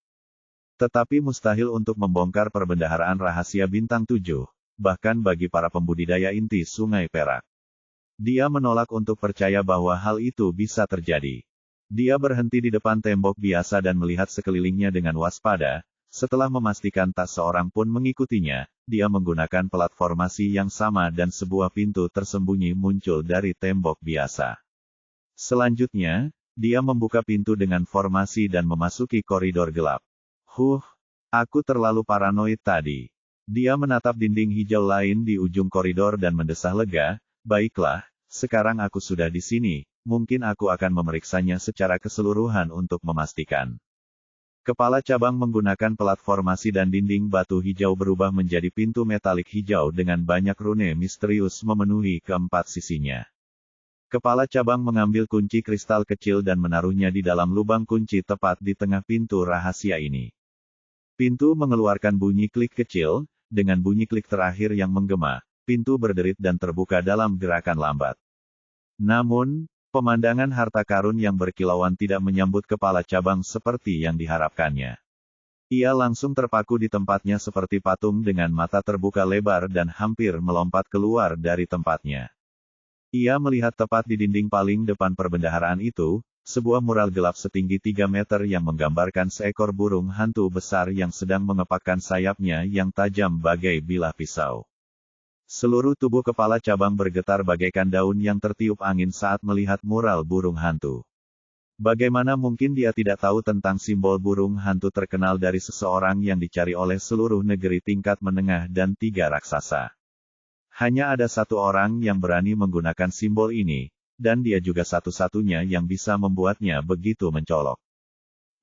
Tetapi mustahil untuk membongkar perbendaharaan rahasia bintang 7, bahkan bagi para pembudidaya inti Sungai Perak. Dia menolak untuk percaya bahwa hal itu bisa terjadi. Dia berhenti di depan tembok biasa dan melihat sekelilingnya dengan waspada. Setelah memastikan tak seorang pun mengikutinya, dia menggunakan pelat formasi yang sama dan sebuah pintu tersembunyi muncul dari tembok biasa. Selanjutnya, dia membuka pintu dengan formasi dan memasuki koridor gelap. Aku terlalu paranoid tadi. Dia menatap dinding hijau lain di ujung koridor dan mendesah lega, baiklah, sekarang aku sudah di sini, mungkin aku akan memeriksanya secara keseluruhan untuk memastikan. Kepala cabang menggunakan pelat formasi dan dinding batu hijau berubah menjadi pintu metalik hijau dengan banyak rune misterius memenuhi keempat sisinya. Kepala cabang mengambil kunci kristal kecil dan menaruhnya di dalam lubang kunci tepat di tengah pintu rahasia ini. Pintu mengeluarkan bunyi klik kecil, dengan bunyi klik terakhir yang menggema, pintu berderit dan terbuka dalam gerakan lambat. Namun, pemandangan harta karun yang berkilauan tidak menyambut kepala cabang seperti yang diharapkannya. Ia langsung terpaku di tempatnya seperti patung dengan mata terbuka lebar dan hampir melompat keluar dari tempatnya. Ia melihat tepat di dinding paling depan perbendaharaan itu, sebuah mural gelap setinggi 3 meter yang menggambarkan seekor burung hantu besar yang sedang mengepakkan sayapnya yang tajam bagai bilah pisau. Seluruh tubuh kepala cabang bergetar bagaikan daun yang tertiup angin saat melihat mural burung hantu. Bagaimana mungkin dia tidak tahu tentang simbol burung hantu terkenal dari seseorang yang dicari oleh seluruh negeri tingkat menengah dan 3 raksasa. Hanya ada satu orang yang berani menggunakan simbol ini, dan dia juga satu-satunya yang bisa membuatnya begitu mencolok.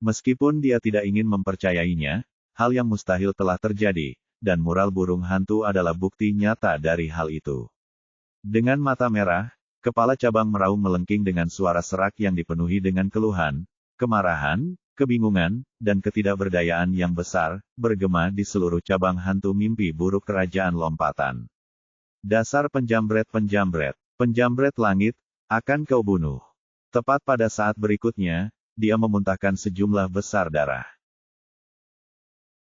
Meskipun dia tidak ingin mempercayainya, hal yang mustahil telah terjadi, dan mural burung hantu adalah bukti nyata dari hal itu. Dengan mata merah, kepala cabang meraung melengking dengan suara serak yang dipenuhi dengan keluhan, kemarahan, kebingungan, dan ketidakberdayaan yang besar, bergema di seluruh cabang hantu mimpi buruk kerajaan lompatan. Dasar penjambret-penjambret, penjambret langit, akan kau bunuh. Tepat pada saat berikutnya, dia memuntahkan sejumlah besar darah.